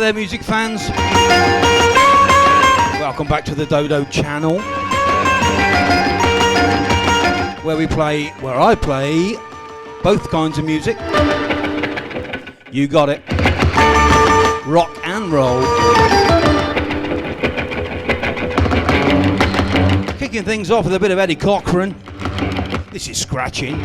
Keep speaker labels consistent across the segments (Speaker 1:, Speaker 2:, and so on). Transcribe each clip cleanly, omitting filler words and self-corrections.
Speaker 1: there, music fans. Welcome back to the Dodo channel, where I play both kinds of music. You got it. Rock and roll. Kicking things off with a bit of Eddie Cochran. This is Scratching.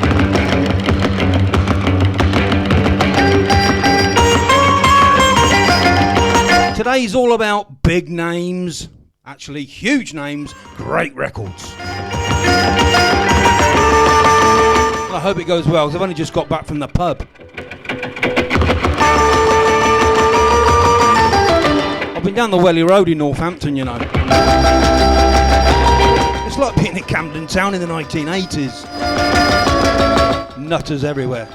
Speaker 1: Today's all about big names, actually huge names, great records. I hope it goes well, because I've only just got back from the pub. I've been down the Welly Road in Northampton, you know. It's like being in Camden Town in the 1980s. Nutters everywhere.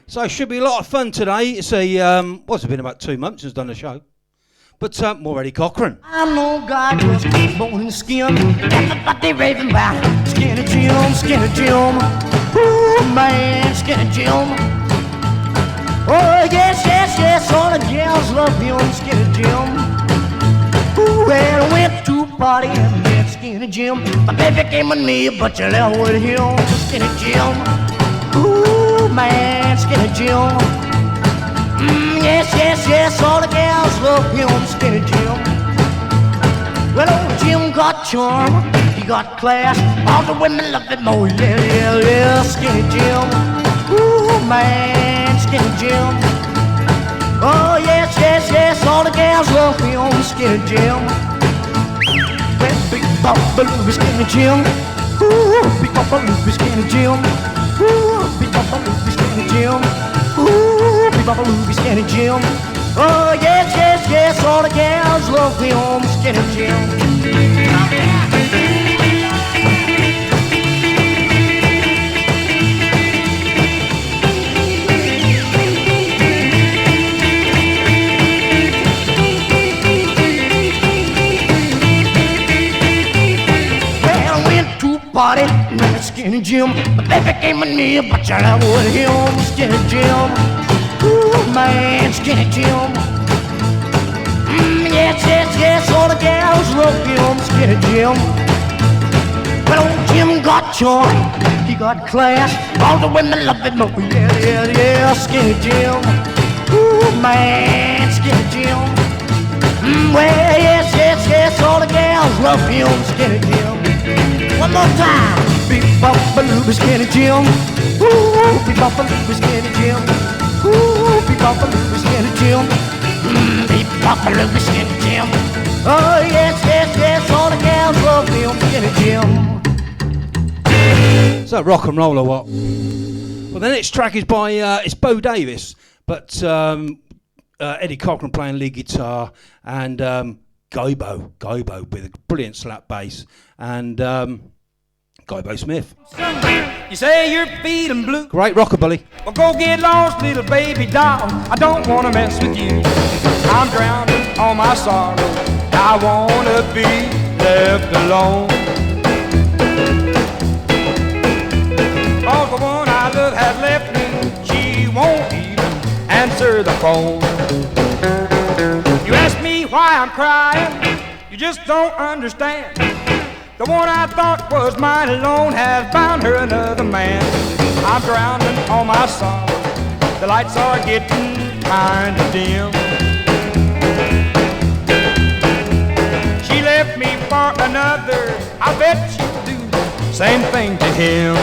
Speaker 1: So it should be a lot of fun today. It's it's been about 2 months since I've done a show. But more Eddie Cochran.
Speaker 2: I know God was born in the skin. Everybody raving about Skinny Jim, Skinny Jim. Ooh, man, Skinny Jim. Oh, yes, yes, yes, all the gals love him, Skinny Jim. Ooh, well, I went to a party and met Skinny Jim. My baby came with me, but you left with him, Skinny Jim. Ooh, man, Skinny Jim. Yes, yes, yes, all the gals love him, Skinny Jim. Well, old Jim got charm, he got class, all the women love him, oh yeah, yeah, yeah, Skinny Jim. Ooh, man, Skinny Jim. Oh, yes, yes, yes, all the gals love him, Skinny Jim. Well, big Bopaloo, Skinny Jim. Ooh, big Bopaloo, Skinny Jim. Ooh, big Bopaloo, Skinny Jim. Ooh, big Bopaloo, Skinny Jim. Oh, yes, yes, yes, all the gals love him, Skinny Jim. Party, man, Skinny Jim. My baby came with me, but you love with him, Skinny Jim. Ooh, man, Skinny Jim. Yes, yes, yes, all the gals love him, Skinny Jim. Well, old Jim got charm, he got class, all the women love him, oh yeah, yeah, yeah, Skinny Jim. Ooh, man, Skinny Jim. Well, yes, yes, yes, all the gals love him, Skinny Jim. One more time. Beep Bopaloo, Skinny Jim. Ooh, beep Bopaloo, Skinny Jim. Ooh, beep Bopaloo, Skinny Jim. Beep Bopaloo, Skinny Jim. Oh yes, yes, yes, all the gals love him, Skinny Jim.
Speaker 1: Is that rock and roll or what? Well, the next track is by it's Bo Davis, but Eddie Cochran playing lead guitar and Guybo with a brilliant slap bass and Guybo Smith.
Speaker 3: You say you're feeling blue.
Speaker 1: Great rockabilly.
Speaker 3: Well, go get lost, little baby doll. I don't want to mess with you. I'm drowning all my sorrow. I want to be left alone. Cause the one I love has left me. She won't even answer the phone. You ask me why I'm crying. You just don't understand. The one I thought was mine alone has found her another man. I'm drowning all my sorrow. the lights are getting kind of dim. She left me for another, I bet she'd do the same thing to him.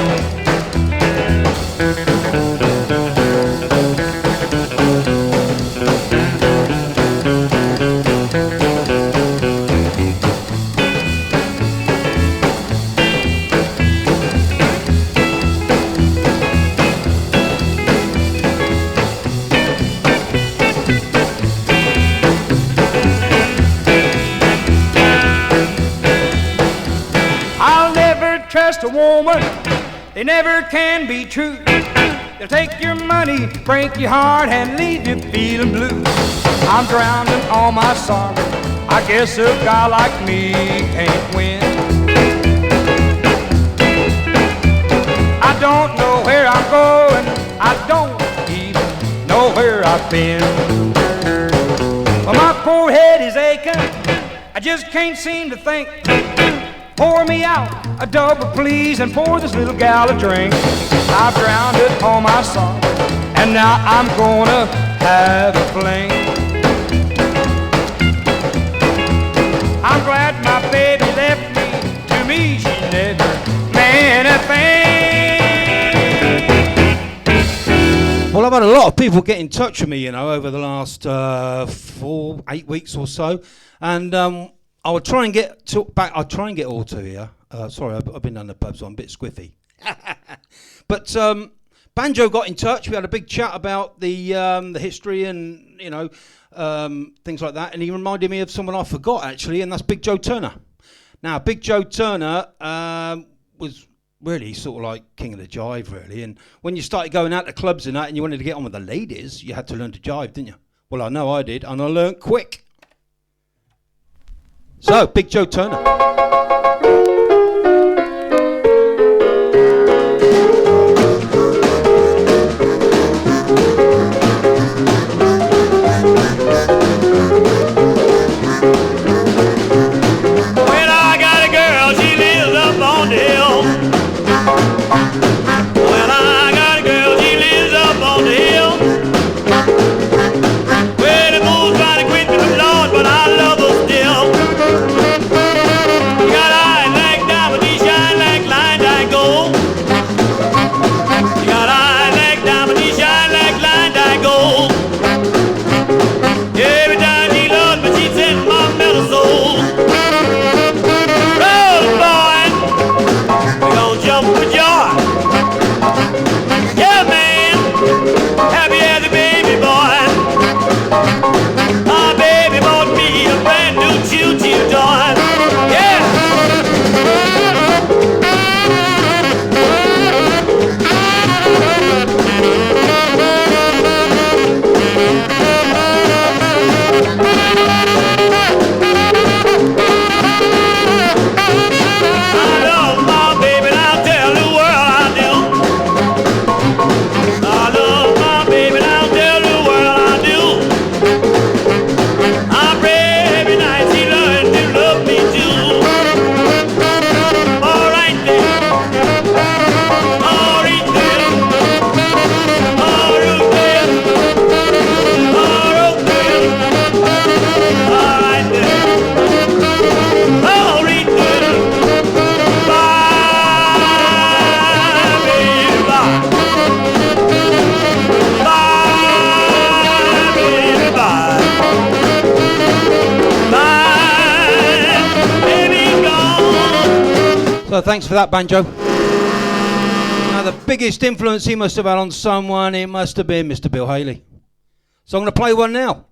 Speaker 3: Trust a woman, they never can be true. They'll take your money, break your heart, and leave you feeling blue. I'm drowning all my sorrow, I guess a guy like me can't win. I don't know where I'm going, I don't even know where I've been. Well, my poor head is aching, I just can't seem to think. Pour me out a double, please, and pour this little gal a drink. I've drowned it all my sorrow, and now I'm gonna have a fling. I'm glad my baby left me. To me, she never meant a thing.
Speaker 1: Well, I've had a lot of people get in touch with me, you know, over the last 8 weeks or so, and I will try and get back. I'll try and get all to you. Sorry, I've been down the pub, so I'm a bit squiffy. But Banjo got in touch. We had a big chat about the history and, you know, things like that. And he reminded me of someone I forgot, actually, and that's Big Joe Turner. Now, Big Joe Turner was really sort of like king of the jive, really. And when you started going out to clubs and that and you wanted to get on with the ladies, you had to learn to jive, didn't you? Well, I know I did, and I learned quick. So, Big Joe Turner. So thanks for that, Banjo. Now, the biggest influence he must have had on someone, it must have been Mr. Bill Haley. So I'm going to play one now.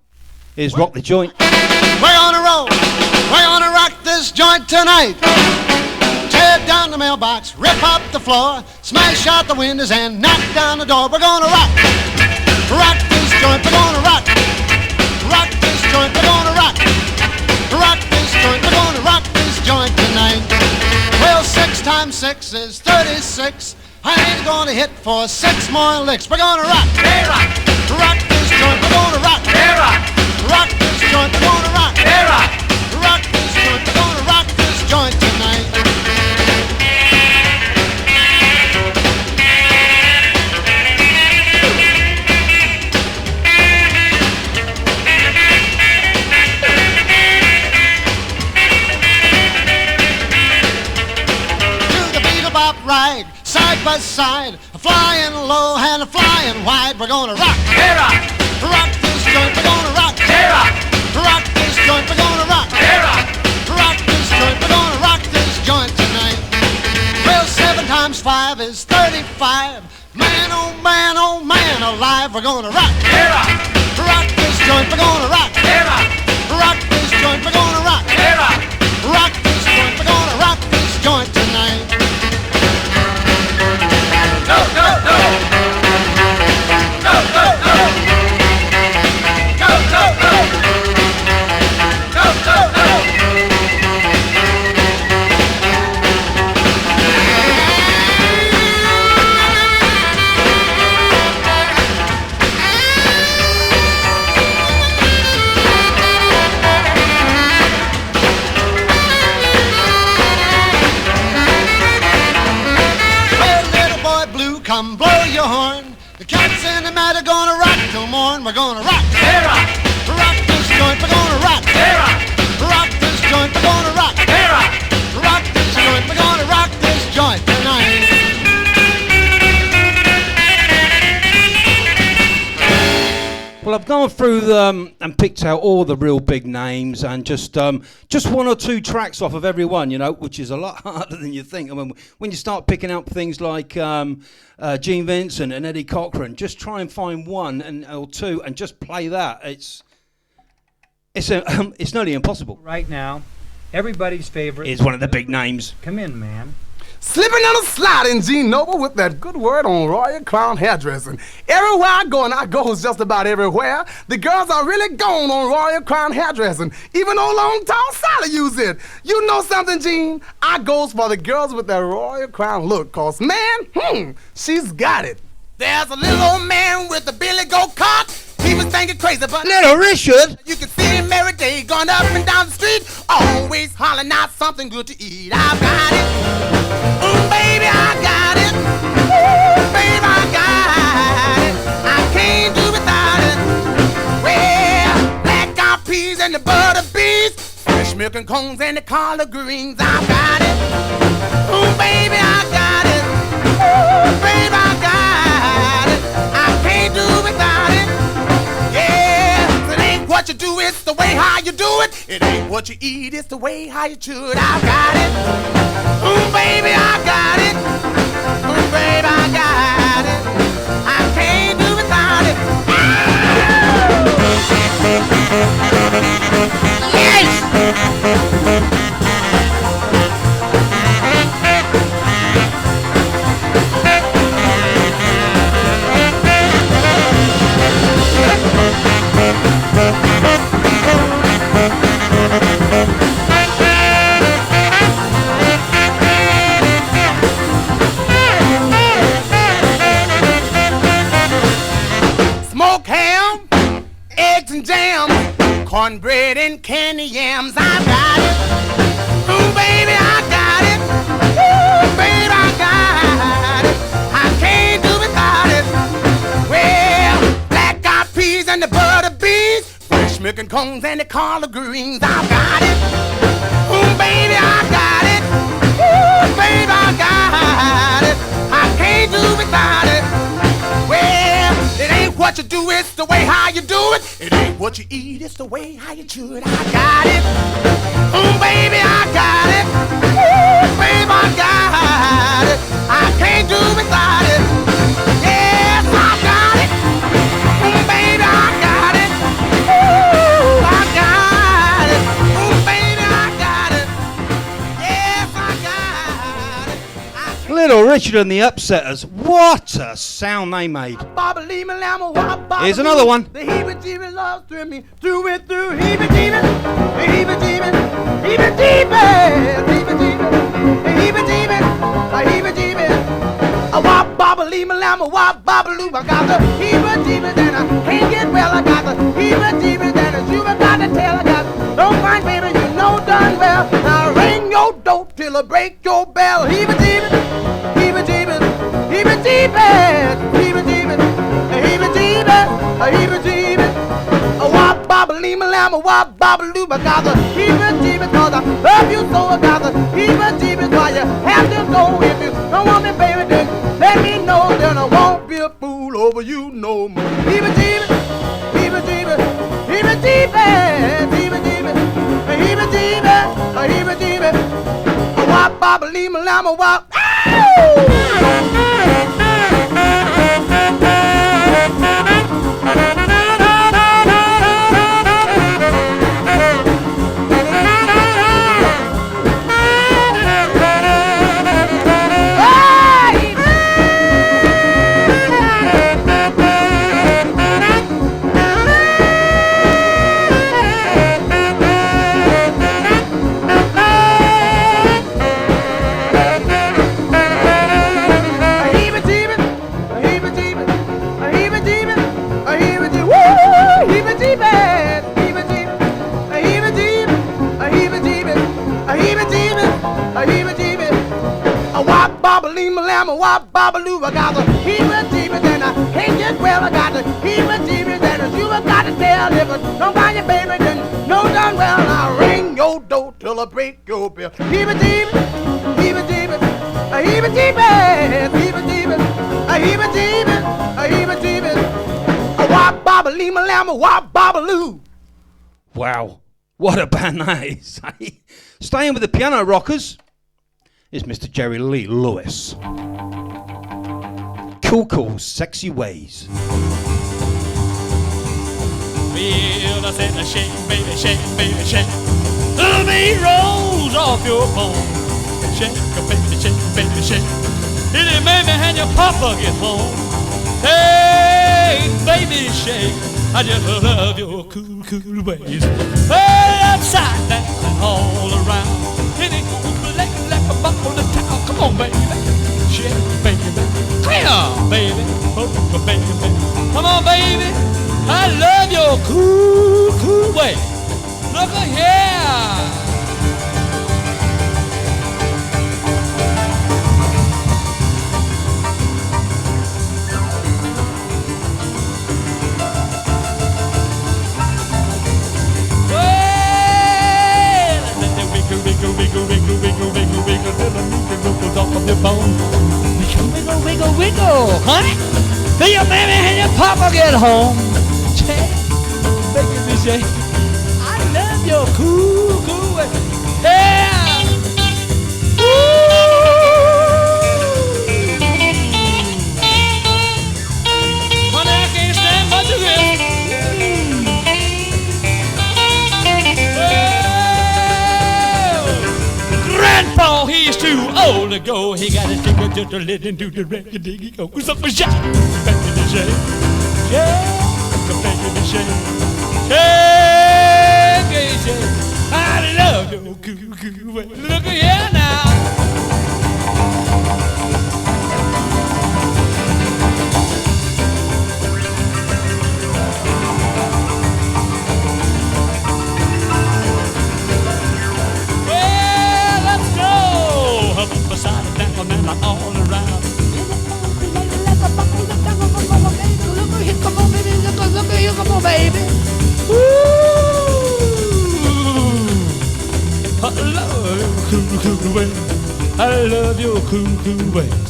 Speaker 1: Here's Rock the Joint.
Speaker 4: We're on a roll. We're gonna rock this joint tonight. Tear down the mailbox, rip up the floor, smash out the windows and knock down the door. We're gonna rock this joint. We're gonna rock this joint. We're gonna rock this joint. We're gonna rock this joint tonight. Well, 6 times 6 is 36. I ain't gonna hit for 6 more licks. We're gonna rock this joint. We're gonna rock this joint. We're gonna rock this joint. We're gonna rock this joint tonight. right, side by side, flying low and flying wide. We're gonna rock,
Speaker 3: Hey, rock,
Speaker 4: rock this joint. We're gonna rock,
Speaker 3: hey, rock,
Speaker 4: rock this joint. We're gonna rock,
Speaker 3: hey, rock.
Speaker 4: rock this joint. We're gonna rock this joint tonight. Well, 7 times 5 is 35. Man, oh man, alive. We're gonna rock,
Speaker 3: Hey, rock,
Speaker 4: rock this joint. We're gonna rock,
Speaker 3: hey, rock,
Speaker 4: rock this joint. We're gonna rock,
Speaker 3: hey, rock.
Speaker 4: rock this joint. We're gonna rock this joint tonight.
Speaker 3: No, no, no. No, no, no. No, no, no. No, no, no.
Speaker 4: Well, little boy blue, come blow your horn. The cats in the mat are gonna rock till morn. We're gonna rock,
Speaker 3: Hey, rock,
Speaker 4: rock this joint. We're gonna rock,
Speaker 3: hey, rock,
Speaker 4: rock this joint. We're gonna rock,
Speaker 3: hey, rock.
Speaker 4: rock this joint. We're gonna rock this joint tonight.
Speaker 1: Well, I've gone through them and picked out all the real big names and just 1 or 2 tracks off of every one, you know, which is a lot harder than you think. I mean, when you start picking out things like Gene Vincent and Eddie Cochran, just try and find 1 or 2 and just play that. It's nearly impossible.
Speaker 5: Right now, everybody's favorite.
Speaker 1: It's one of the big names.
Speaker 5: Come in, man.
Speaker 6: Slipping on a sliding Gene Noble with that good word on Royal Crown hairdressing. Everywhere I go, and I goes just about everywhere, the girls are really gone on Royal Crown hairdressing. Even old long tall Sally use it. You know something, Gene? I goes for the girls with that Royal Crown look, cause man, she's got it. There's a little old man with a billy goat cart. He was thinking crazy, but
Speaker 1: Little Richard!
Speaker 6: you can see him every day going up and down the street, always hollering out something good to eat. I've got it. Ooh, baby, I got it. Ooh, baby, I got it. I can't do without it. Well, black-eyed peas and the butter beans, fresh milk and cones and the collard greens. I've got it. Ooh, baby, I got it. Ooh, baby, I got it. I can't do without it. Yeah, it ain't what you do, it's the way how you do it. It ain't what you eat, it's the way how you chew it. I got it. Ooh, baby, I got it. Ooh, baby, I got it. I can't do without it. Yes! Smoked ham, eggs and jam, cornbread and candy yams. I got it. Ooh, baby, I got it. Ooh, baby, I got it. I can't do without it. Well, black-eyed peas and the butter beans, fresh milk and cones and the collard greens. I got it. Ooh, baby, I got it. Ooh, baby, I got it. I can't do without it. Well, it ain't what you do, it's the way how you do it. It ain't what you eat, it's the way how you chew it. I got it. Ooh, baby, I got it. Ooh, baby, I got it. I can't do without it. Yes, I got it. Ooh, baby, I got it. Ooh, I got it. Ooh, baby, I got it. Yes, I got it.
Speaker 1: Little Richard and the Upsetters. What a sound they made. Here's another one.
Speaker 6: The heebie-jeebie loves through me, through and through. Heebie-jeebie, heebie-jeebie, heebie-jeebie, heebie-jeebie, heebie-jeebie, heebie-jeebie. A wop bobble-lee-ma lamb, a wop bobble-loo. I got the heebie-jeebie, then I can't get well. I got the heebie-jeebie, then I shoot got the tail. I got don't mind, baby, you know done well. Now ring your dope till I break your bell. Heebie-jeebie, heebie-jeebie, heebie-jeebie, heebie-jeebie, heebie-jeebie, heebie-jeebie. A wop bobble-lee-ma lamb, a wop bobble-loo. I got the heebie-jeebie, cause I love you so. I got the heebie-jeebie, why you have to go if you Come on, me, baby, then let me know. Then I won't be a fool over you no more. Heebie-jeebie, heebie-jeebie, heebie-jeebie, heebie-jeebie, heebie-jeebie, heebie-jeebie. A wop, bop, a leave me, lamb, a wop. Wop babaloo, I got the heebie-jeebie, then I can't get well. I got the heebie-jeebie, then you got to tell if it's somebody, baby, then no done well. I'll ring your door till I break your bell. Heebie-jeebie, heebie-jeebie, a heebie-jeebie, heebie-jeebie, a heebie-jeebie, a heebie-jeebie, a wop babalee, my lamb, a wop babaloo.
Speaker 1: Wow, what a band that is. Staying with the piano rockers is Mr. Jerry Lee Lewis. Cool, sexy ways.
Speaker 7: Well, I said, shake, baby, shake, baby, shake. Little me rolls off your bone. Shake, baby, shake. Did it make me and your papa get home? Hey, baby, shake. I just love your cool ways. Hey, upside down and all around. Hit it like a buckle to town. Come on, baby. Shake, baby. Come on, baby. Oh, baby. Come on, baby. I love your cool way. Look at here. Wiggle, honey. Till your baby and your papa get home. Shake, baby, me shake. I love your cool way. Yeah. Honey, I can't stand much of this. Grandpa, he's too old to go. He got to take a just a little do the record diggy go. Something shake, baby, the shake. Yeah, baby, the shake. Shake. I love your cool way. Look at here now. Beside the back of man, like all around. Look at here, come on, baby. Look at here, come on, baby. Ooh, I love your cool ways. I love your cool ways.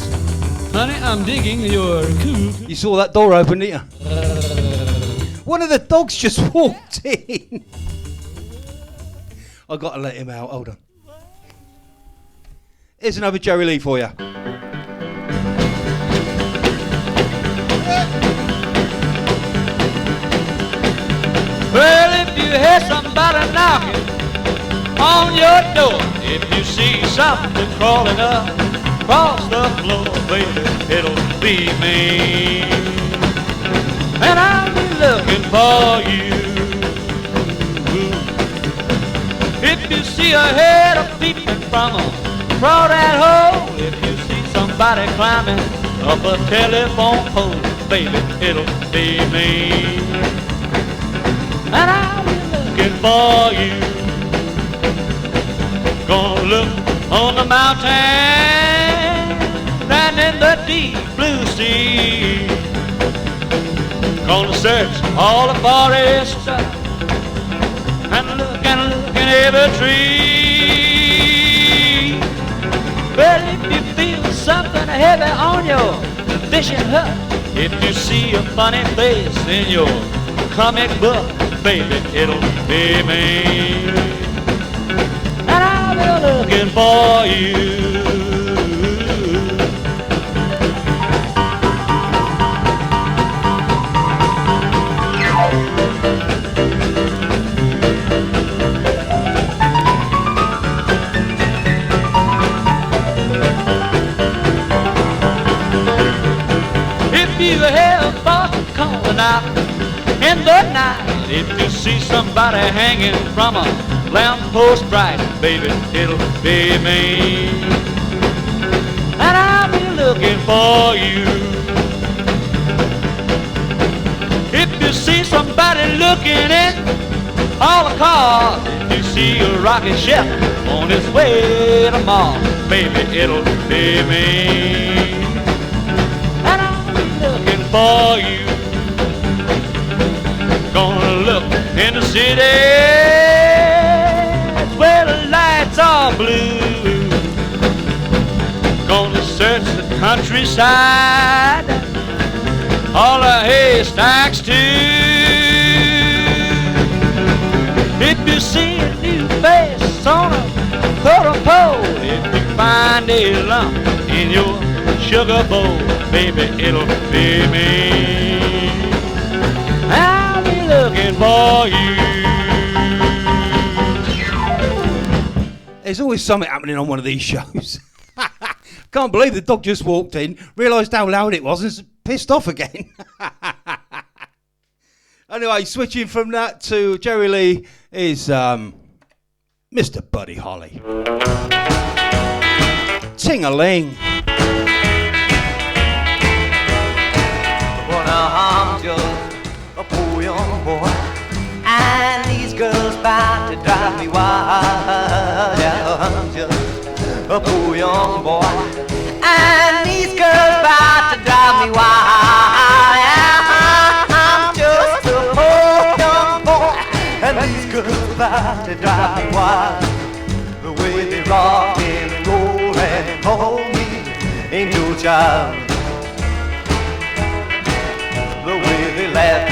Speaker 7: Honey, I'm digging your cool.
Speaker 1: You saw that door open, didn't you? One of the dogs just walked in. I got to let him out. Hold on. Here's another Jerry Lee for you.
Speaker 7: Well, if you hear somebody knocking on your door, if you see something crawling up across the floor, baby, it'll be me. And I'll be looking for you. If you see a head a peeping from a through that hole, if you see somebody climbing up a telephone pole, baby, it'll be me. And I'll be looking for you. Gonna look on the mountain and in the deep blue sea. Gonna search all the forests and look in every tree. Well, if you feel something heavy on your fishing hook. If you see a funny face in your comic book, baby, it'll be me. And I'll be looking for you. You hear folks calling out in the night. If you see somebody hanging from a lamppost bright, baby, it'll be me. And I'll be looking for you. If you see somebody looking in all the cars, if you see a rocket ship on its way to Mars, baby, it'll be me. Looking for you. Gonna look in the city where the lights are blue. Gonna search the countryside, all the haystacks too. If you see a new face on a totem pole, if you find a lump in your sugar bowl, baby, it'll be me. I'll be looking for you.
Speaker 1: There's always something happening on one of these shows. Can't believe the dog just walked in, realised how loud it was, and is pissed off again. Anyway, switching from that to Jerry Lee is Mr. Buddy Holly. Ting-a-ling.
Speaker 2: I'm just a poor young boy, and these girls bound to drive me wild. Yeah, I'm just a poor young boy, and these girls bound to drive me wild. Yeah, I'm just a poor young boy, and these girls bound to drive me wild. The way they rock and roll and hold me ain't no child. The way they laugh,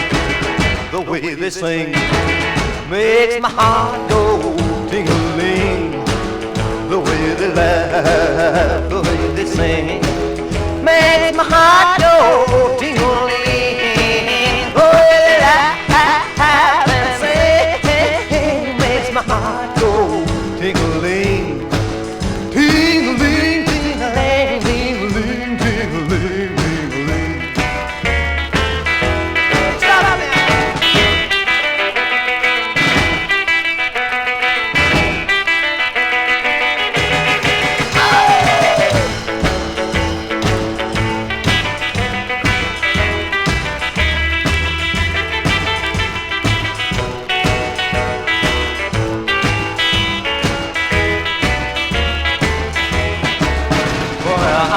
Speaker 2: the way they sing, makes my heart go ting-a-ling. The way they laugh, the way they sing, makes my heart go ting-a-ling. The way they laugh and sing, makes my heart go ting-a-ling. Ting-a-ling, ting-a-ling, ting-a-ling, ting-a-ling, ting-a-ling.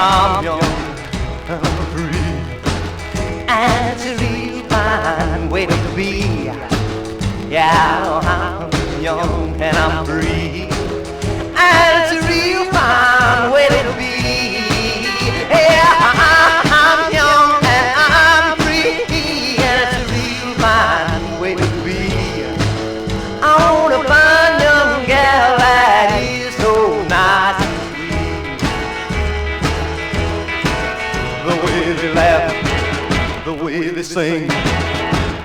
Speaker 2: I'm young, I'm free, and it's a real fine way to be. Yeah, I'm young and I'm free, and it's a real fine way to be. Yeah, I'm young and I'm free, and it's a real fine way to be. I wanna find a young gal that is so nice. The way they laugh, the way they sing,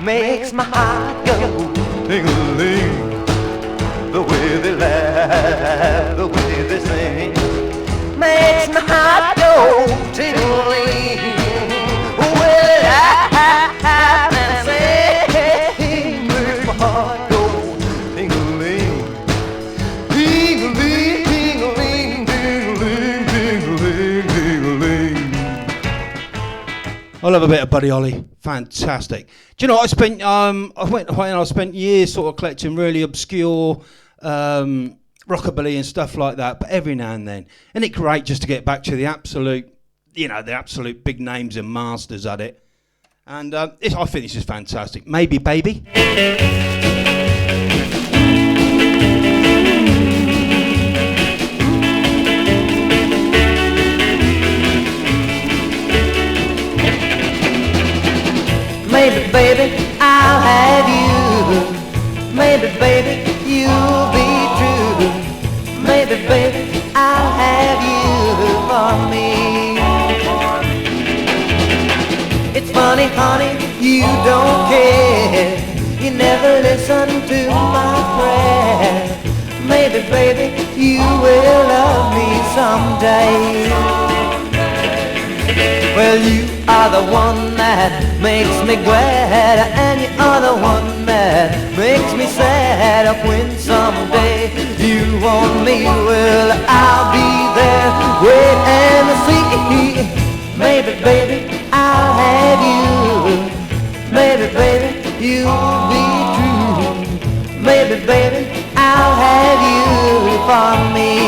Speaker 2: makes my heart go ting-a-ling. The way they laugh, the way they sing, makes my heart go ting-a-ling. The way they laugh and sing, makes my heart go ting-a-ling. Ting-a-ling, ting-a-ling, ting-a-ling, ting-a-ling, ting-a-ling.
Speaker 1: I love a bit of Buddy Holly. Fantastic. Do you know what I spent? I went away and I spent years sort of collecting really obscure rockabilly and stuff like that. But every now and then, isn't it great just to get back to the absolute, the absolute big names and masters at it? And I think this is fantastic. Maybe Baby.
Speaker 2: Maybe, baby, I'll have you. Maybe, baby, you'll be true. Maybe, baby, I'll have you for me. It's funny, honey, you don't care. You never listen to my prayer. Maybe, baby, you will love me someday. Well, you are the one that makes me glad, and you are the one that makes me sad. When someday you want me, well, I'll be there, wait and see. Maybe, baby, I'll have you. Maybe, baby, you'll be true. Maybe, baby, I'll have you for me.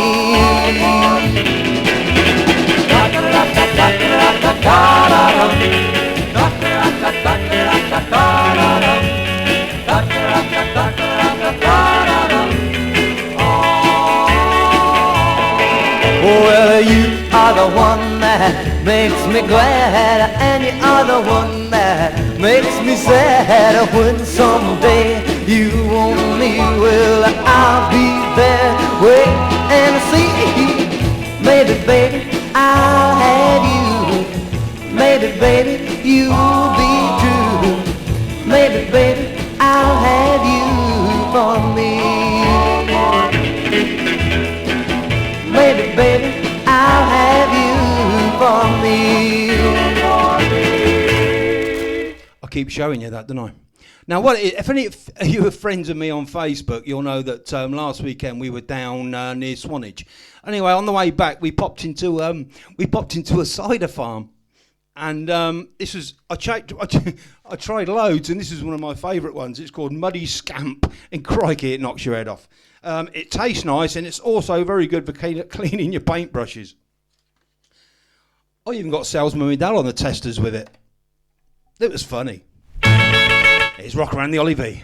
Speaker 2: Well, you are the one that makes me glad, and you are the one that makes me sad. When someday you want me, well, I'll be there, wait and see. Maybe, baby, I'll have you. Maybe, baby, you'll be true. Maybe, baby, I'll have you for me. Maybe, baby, I'll have you for me.
Speaker 1: I keep showing you that, don't I? Now, if any of you are friends of me on Facebook, you'll know that last weekend we were down near Swanage. Anyway, on the way back, we popped into a cider farm, and this was I tried loads, and this is one of my favourite ones. It's called Muddy Scamp, and crikey, it knocks your head off. It tastes nice, and it's also very good for cleaning your paintbrushes. I even got Salesman Medal on the testers with it. It was funny. It's Rock Around the Ollie V.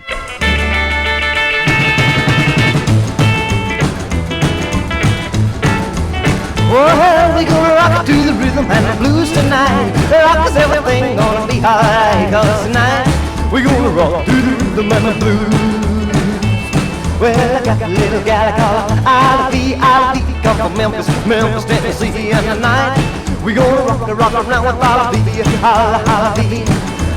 Speaker 2: Well, we gonna rock to the rhythm and the blues tonight. Rock is everything gonna be alright. 'Cause tonight we gonna rock to the rhythm and the blues. Well, I got a little gal I call her Ollie, come from Memphis, Tennessee. And tonight we gonna rock around with Ollie, Ollie.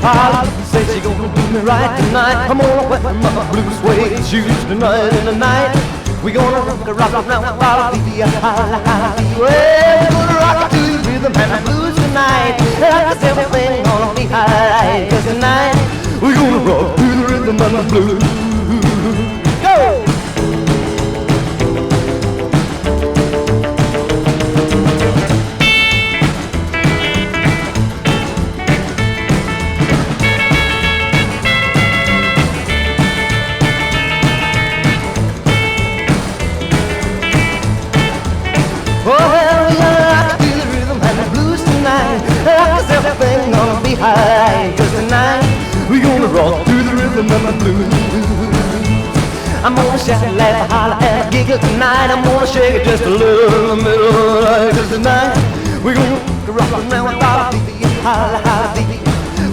Speaker 2: Ollie says she gonna do me right tonight. I'm gonna wet my blue suede shoes tonight. And tonight we gonna rock around with Ollie, Ollie. Well, we're gonna rock to the rhythm and the blues tonight. Like everything gonna be alright. 'Cause tonight we gonna rock to the rhythm and the blues. Go! Well, we gonna rock to the rhythm and the blues tonight. Like everything gonna be alright. 'Cause tonight we gonna rock to the rhythm and the blues. I'm gonna shout, laugh, holler, and giggle tonight. I'm gonna shake it just a little in the middle of the night. 'Cause tonight we gonna rock around with Ollie, Ollie.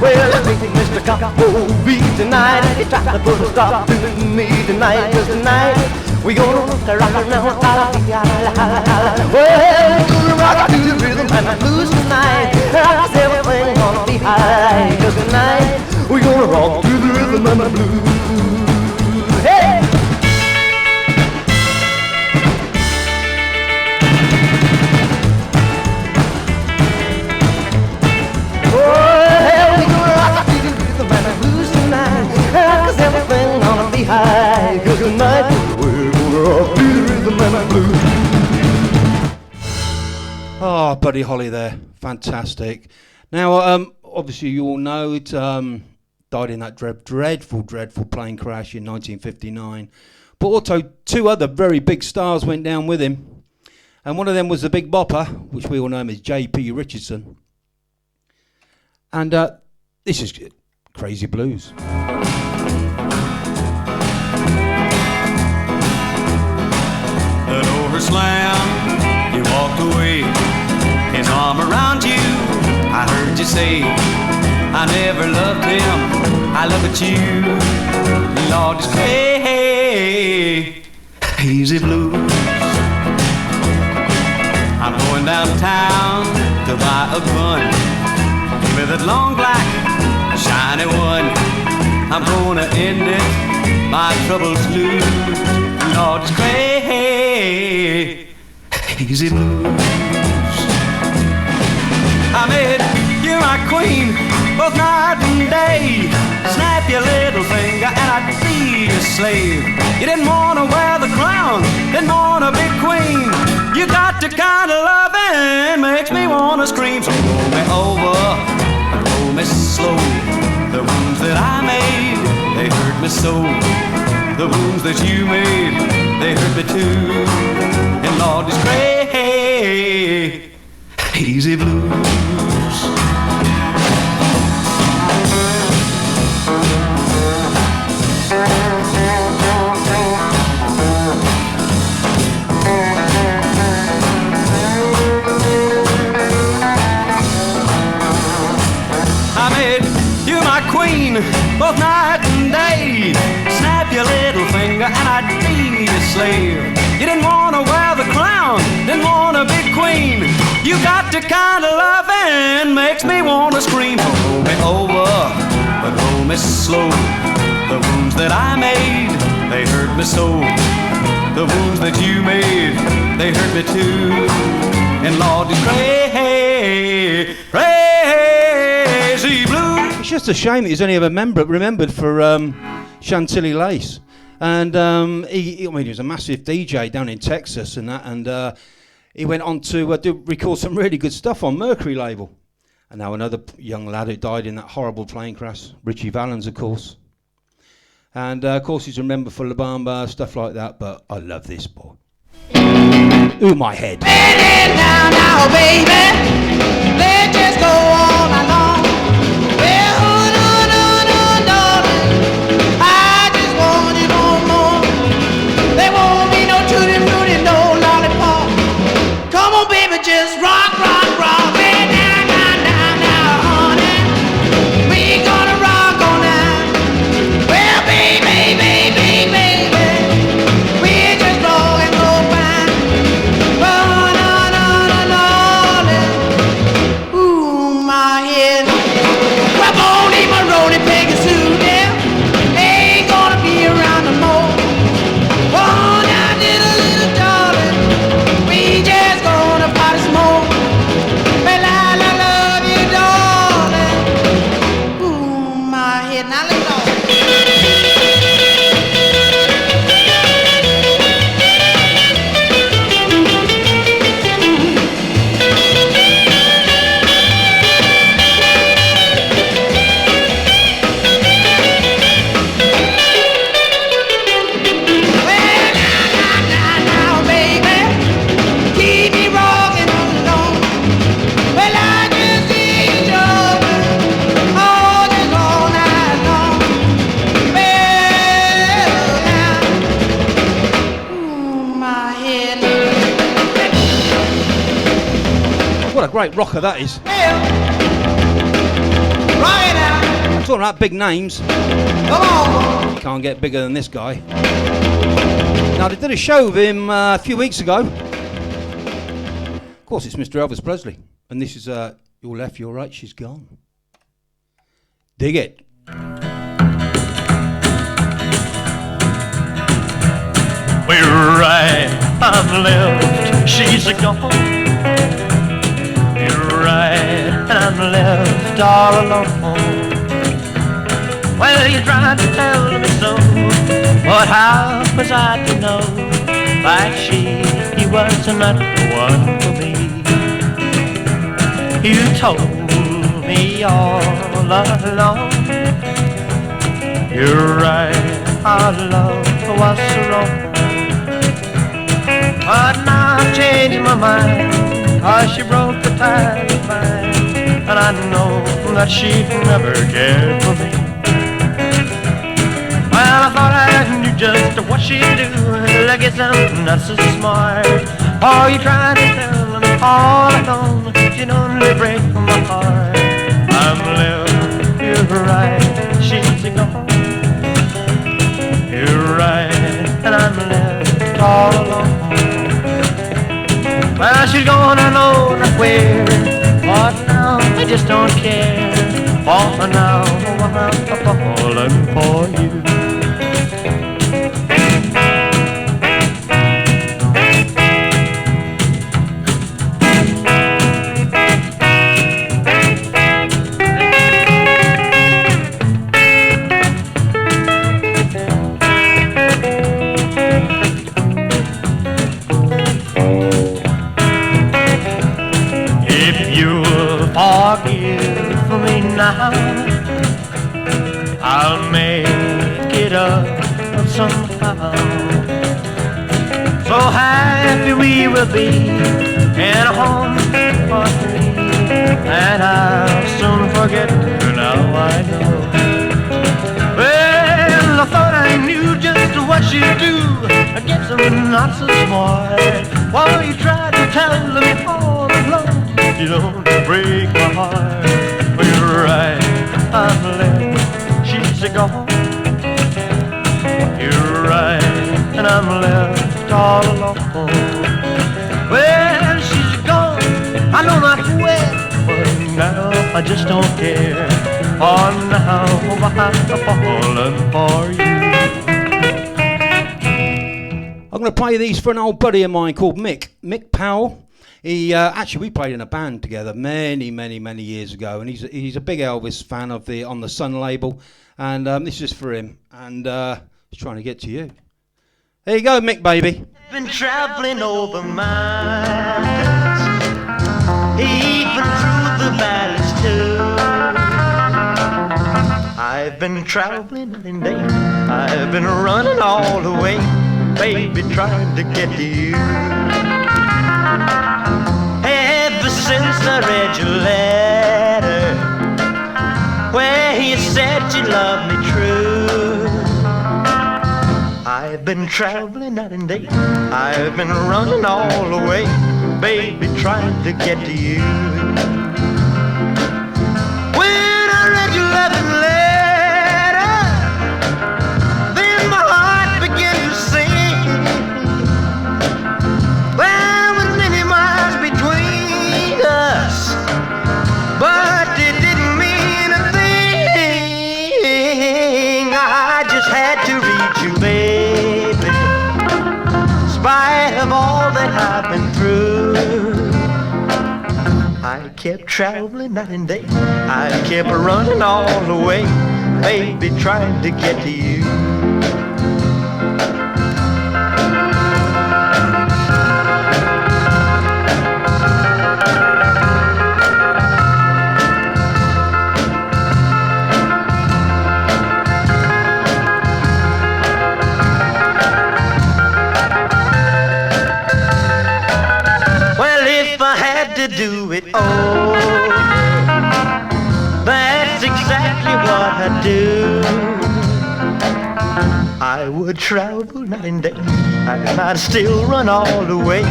Speaker 2: Well, let's make Mr. Coppo beat tonight. He tried to put a stop to me tonight. 'Cause tonight we gonna rock around with Ollie, Ollie. Well, we gonna rock to the rhythm and the blues tonight. Like everything gonna be alright. 'Cause tonight we gonna rock to the rhythm and the blues. Hey! Everything gonna be high, 'cause tonight we're gonna rock to the rhythm and the blues.
Speaker 1: Oh, Buddy Holly there. Fantastic. Now, obviously you all know it died in that dreadful plane crash in 1959. But also two other very big stars went down with him. And one of them was the Big Bopper, which we all know him as J.P. Richardson. And this is Crazy Blues.
Speaker 8: The door slammed, you walked away, his arm around you, I heard you say, I I never loved him, I look at you, Lord, it's crazy blues. I'm going downtown to buy a gun with that long black shiny one. I'm gonna end it, my troubles lose, Lord, it's crazy blues. I made you my queen, both night and day. Snap your little finger and I'd be your slave. You didn't wanna wear the crown, didn't wanna be queen. You got the kind of loving makes me wanna scream. So roll me over, roll me slow. The wounds that I made, they hurt me so. The wounds that you made, they hurt me too. And Lord, it's crazy blues. I made you my queen, both night and day. Snap your little finger and I'd be your slave. You didn't wanna wear the crown, didn't wanna be queen. You got the kind of loving makes me wanna scream. So roll me over, but roll me slow. The wounds that I made, they hurt me so. The wounds that you made, they hurt me too. And Lord, it's crazy blue.
Speaker 1: It's just a shame that he's only ever remembered for Chantilly Lace. And he was a massive DJ down in Texas and that, and he went on to record some really good stuff on Mercury label. And now another young lad who died in that horrible plane crash, Richie Valens, of course. And of course he's remembered for La Bamba, stuff like that, but I love this boy. Ooh, my head.
Speaker 6: Now, now, baby, let's just go all along. Well, no, darling, I just want you no more. There won't be no tutti frutti, no lollipop. Come on, baby, just rock, rock, rock. Hey, now, honey, we gonna rock all night. Well, baby, we just roll and go fine. Oh, no, darling. Ooh, my head. Grab on, eat my Roni Peggy Sue, yeah. Ain't gonna be around no more. Oh, now, little darling, we just gonna party some more. Well, I love you, darling. Ooh, my head. Now, let's go. Now, baby, keep me rocking on the lawn. Well, I just see you jumping all this all night long. Well, now, ooh, my head.
Speaker 1: What a great rocker that is.
Speaker 6: Well, rock it out.
Speaker 1: I'm talking about big names.
Speaker 6: Come on.
Speaker 1: You can't get bigger than this guy. Now, they did a show with him a few weeks ago. Of course, it's Mr. Elvis Presley. And this is Your Left, Your Right, She's Gone. Dig it.
Speaker 7: We're right, I'm left, she's gone. You're right, I'm left all alone. Well, you tried to tell me so, but how was I to know that she was not the one for me? You told me all along. You're right, our love was wrong. But now I've changed my mind, 'cause she broke the tie of mine, and I know that she never cared for me. Well, I thought I knew just what she'd do. Look, it's not so smart. Oh, you tried to tell me all alone, she'd only break my heart. I'm left
Speaker 2: Well, she's gonna know not where. But now I just don't care. For now I'm falling for you. Forgive me now, I'll make it up somehow. So happy we will be in a home for three, and I'll soon forget her now, I know. Well, I thought I knew just what she'd do. I guess I'm not so smart. While you tried to tell me all along, you don't break my heart. Well, you're right, I'm left, she's gone. You're right, and I'm left all alone. Well, she's gone, I know not where, but now I just don't care. For now I'm falling for you.
Speaker 1: I'm going to play these for an old buddy of mine called Mick Powell. He actually, we played in a band together many years ago, and he's a big Elvis fan of on the Sun label, and this is for him, and he's trying to get to you. There you go, Mick, baby.
Speaker 2: Been traveling over miles, even through the valleys too. I've been traveling night and day, I've been running all the way, baby, trying to get to you. Ever since I read your letter, where you said you loved me true, I've been traveling night and day, I've been running all the way, baby, trying to get to you. When I read your loving letter, then my heart began to sing. Well, with many miles between us, but it didn't mean a thing. I just had to reach you, baby, in spite of all that I've been through. I kept traveling night and day, I kept running all the way, baby, trying to get to you. To do it over, that's exactly what I do. I would travel night and day, and I'd still run all the way,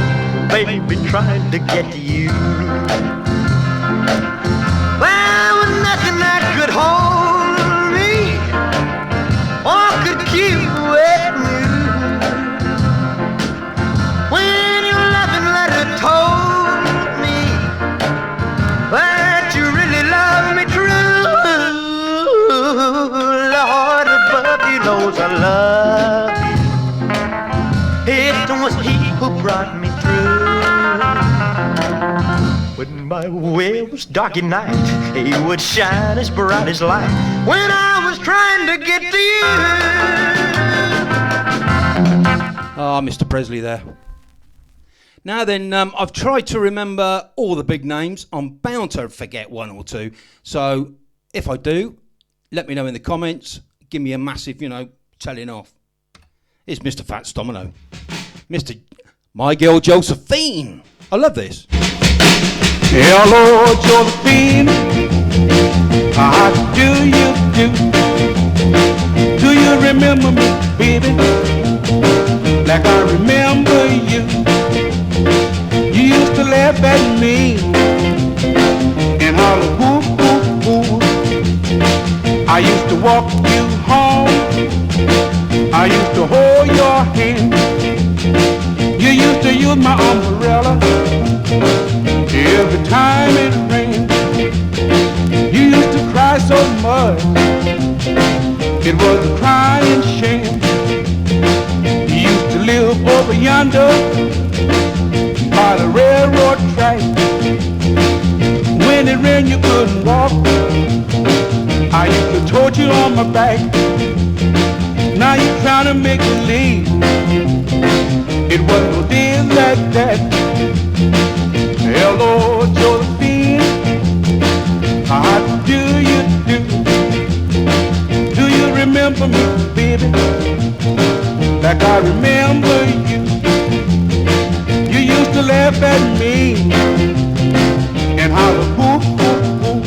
Speaker 2: baby, trying to get to you. There was nothing that could hold me or could keep with me. When your loving letter told that you really love me true, Lord above, you knows I love you. It was he who brought me through. When my way was dark at night, he would shine as bright as light when I was trying to get to you.
Speaker 1: Ah, Mr. Presley there. Now then, I've tried to remember all the big names. I'm bound to forget one or two. So if I do, let me know in the comments. Give me a massive, telling off. It's Mr. Fats Domino. Mr. My Girl Josephine. I love this.
Speaker 9: Hello, Josephine. How do you do? Do you remember me, baby? Like I remember you. You used to laugh at me and holler, whoop, whoop, whoop. I used to walk you home. I used to hold your hand. You used to use my umbrella mud. It was a crying shame. He used to live over yonder by the railroad track. When it rained you couldn't walk. I used to torture you on my back. Now you're trying to make me leave. It wasn't no days like that. Hello, Josephine, how do you do? Do you remember me, baby, like I remember you? You used to laugh at me and holler, boo, boo, boo.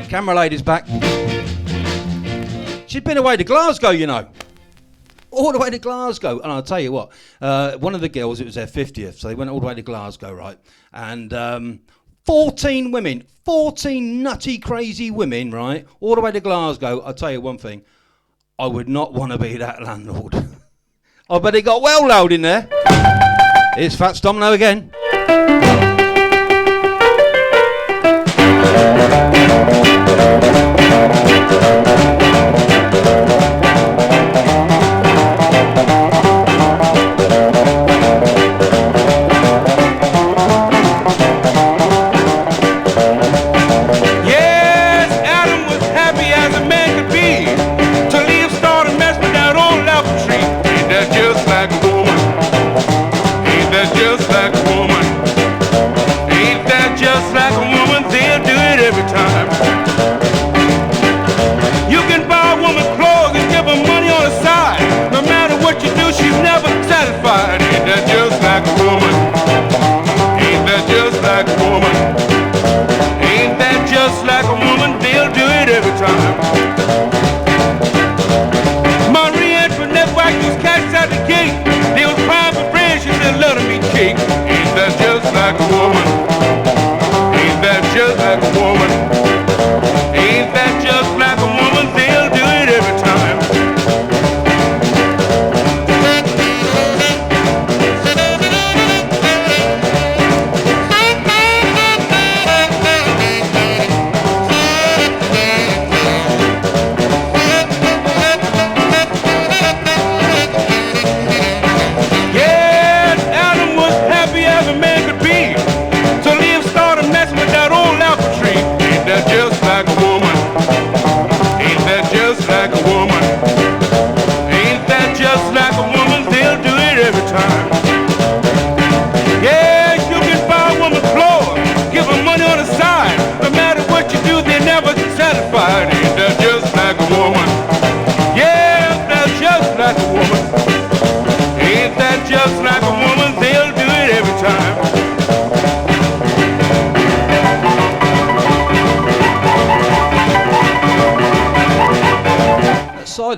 Speaker 1: Camera lady's back. She'd been away to Glasgow, you know. All the way to Glasgow. And I'll tell you what, one of the girls, it was their 50th, so they went all the way to Glasgow, right? And 14 women, 14 nutty, crazy women, right? All the way to Glasgow. I'll tell you one thing, I would not want to be that landlord. I bet it got well loud in there. Here's Fats Domino again.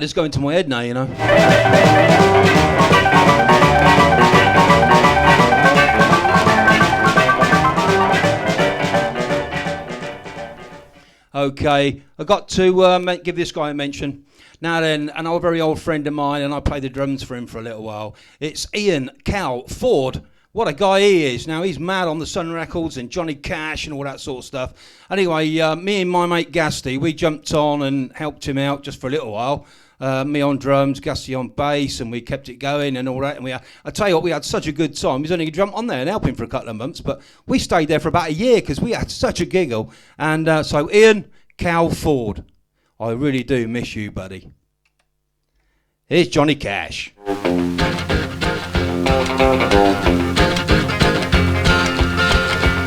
Speaker 1: It's going to my head now, you know. Okay, I got to give this guy a mention. Now then, an old, very old friend of mine, and I played the drums for him for a little while. It's Ian Cal Ford. What a guy he is. Now, he's mad on the Sun Records and Johnny Cash and all that sort of stuff. Anyway, me and my mate Gasty, we jumped on and helped him out just for a little while. Me on drums, Gussie on bass, and we kept it going and all that. And I tell you what, we had such a good time. We was only going to jump on there and help him for a couple of months, but we stayed there for about a year because we had such a giggle. And so, Ian Cal Ford, I really do miss you, buddy. Here's Johnny Cash.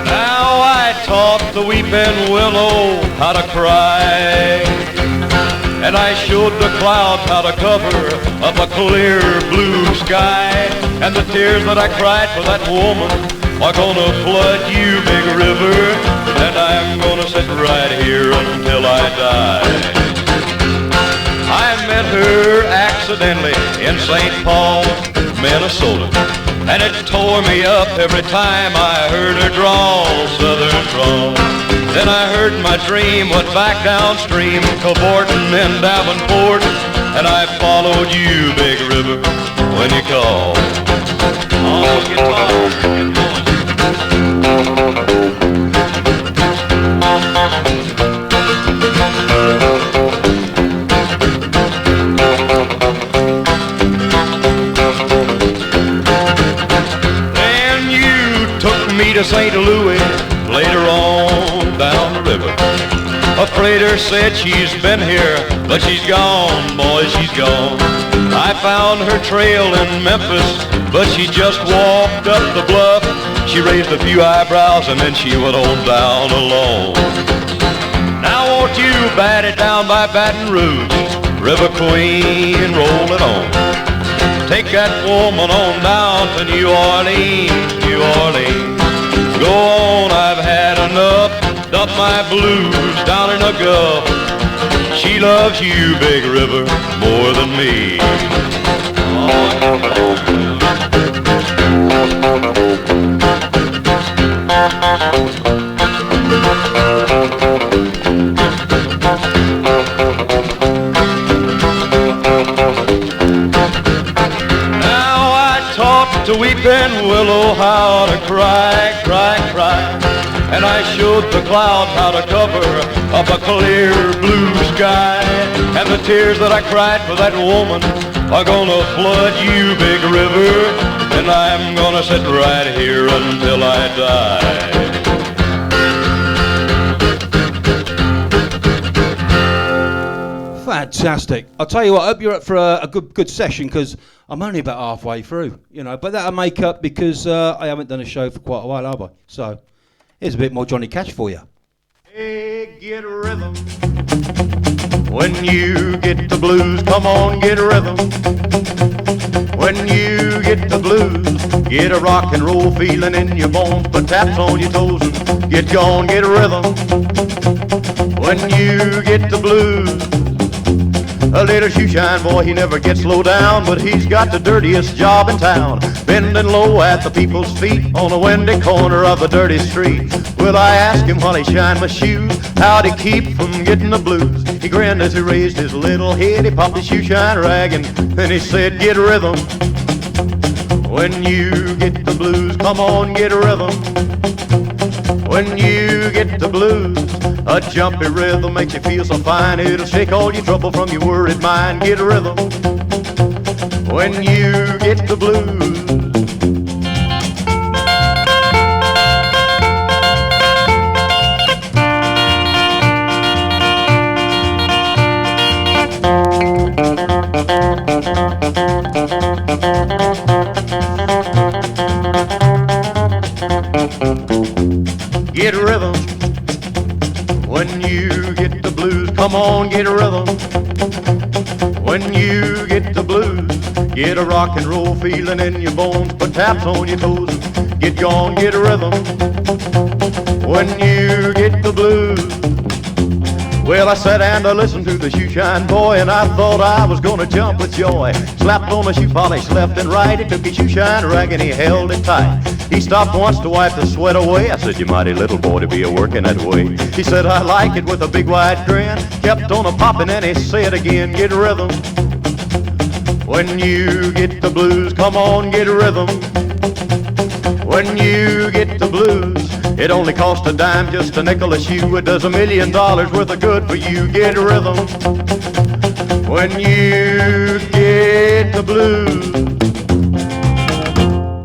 Speaker 10: Now I taught the weeping willow how to cry, and I showed the clouds how to cover up a clear blue sky. And the tears that I cried for that woman are gonna flood you, big river, and I'm gonna sit right here until die. I met her accidentally in St. Paul, Minnesota, and it tore me up every time I heard her drawl, southern drawl. Then I heard my dream went back downstream, cavorting in Davenport, and I followed you, Big River, when you called. On guitar, get going. Then you took me to St. Louis, later on down the river. A freighter said she's been here, but she's gone, boy, she's gone. I found her trail in Memphis, but she just walked up the bluff. She raised a few eyebrows and then she went on down alone. Now won't you bat it down by Baton Rouge, River Queen, roll it on. Take that woman on down to New Orleans, New Orleans. Go on, I've had enough. Dump my blues down in a gulf. She loves you, Big River, more than me. Now I taught to weeping willow how to cry, cry, cry. And I showed the clouds how to cover up a clear blue sky. And the tears that I cried for that woman are gonna flood you, Big River. And I'm gonna sit right here until I die.
Speaker 1: Fantastic. I'll tell you what, I hope you're up for a good session, because I'm only about halfway through, you know. But that'll make up because I haven't done a show for quite a while, have I? So here's a bit more Johnny Cash for you.
Speaker 10: Hey, get rhythm. When you get the blues, come on, get rhythm. When you get the blues, get a rock and roll feeling in your bones. Put taps on your toes and get gone, get rhythm. When you get the blues, a little shoeshine boy, he never gets low down, but he's got the dirtiest job in town, bending low at the people's feet on a windy corner of a dirty street. Well, I asked him while he shined my shoes, how'd he keep from getting the blues? He grinned as he raised his little head, he popped his shoeshine rag, and then he said, get rhythm. When you get the blues, come on, get rhythm. When you get the blues, a jumpy rhythm makes you feel so fine. It'll shake all your trouble from your worried mind. Get a rhythm when you get the blues. Get a rhythm when you get the blues. Come on, get a rhythm when you get the blues. Get a rock and roll feeling in your bones. Put taps on your toes and get gone, get a rhythm when you get the blues. Well, I sat and I listened to the shoeshine boy, and I thought I was gonna jump with joy. Slapped on the shoe polish left and right. He took his shoeshine rag and he held it tight. He stopped once to wipe the sweat away. I said, you mighty little boy to be a-working that way. He said, I like it, with a big wide grin. Kept on a-popping and he said again, get rhythm when you get the blues. Come on, get rhythm when you get the blues. It only costs a dime, just a nickel a shoe. It does $1 million worth of good for you. Get rhythm when you get the blues.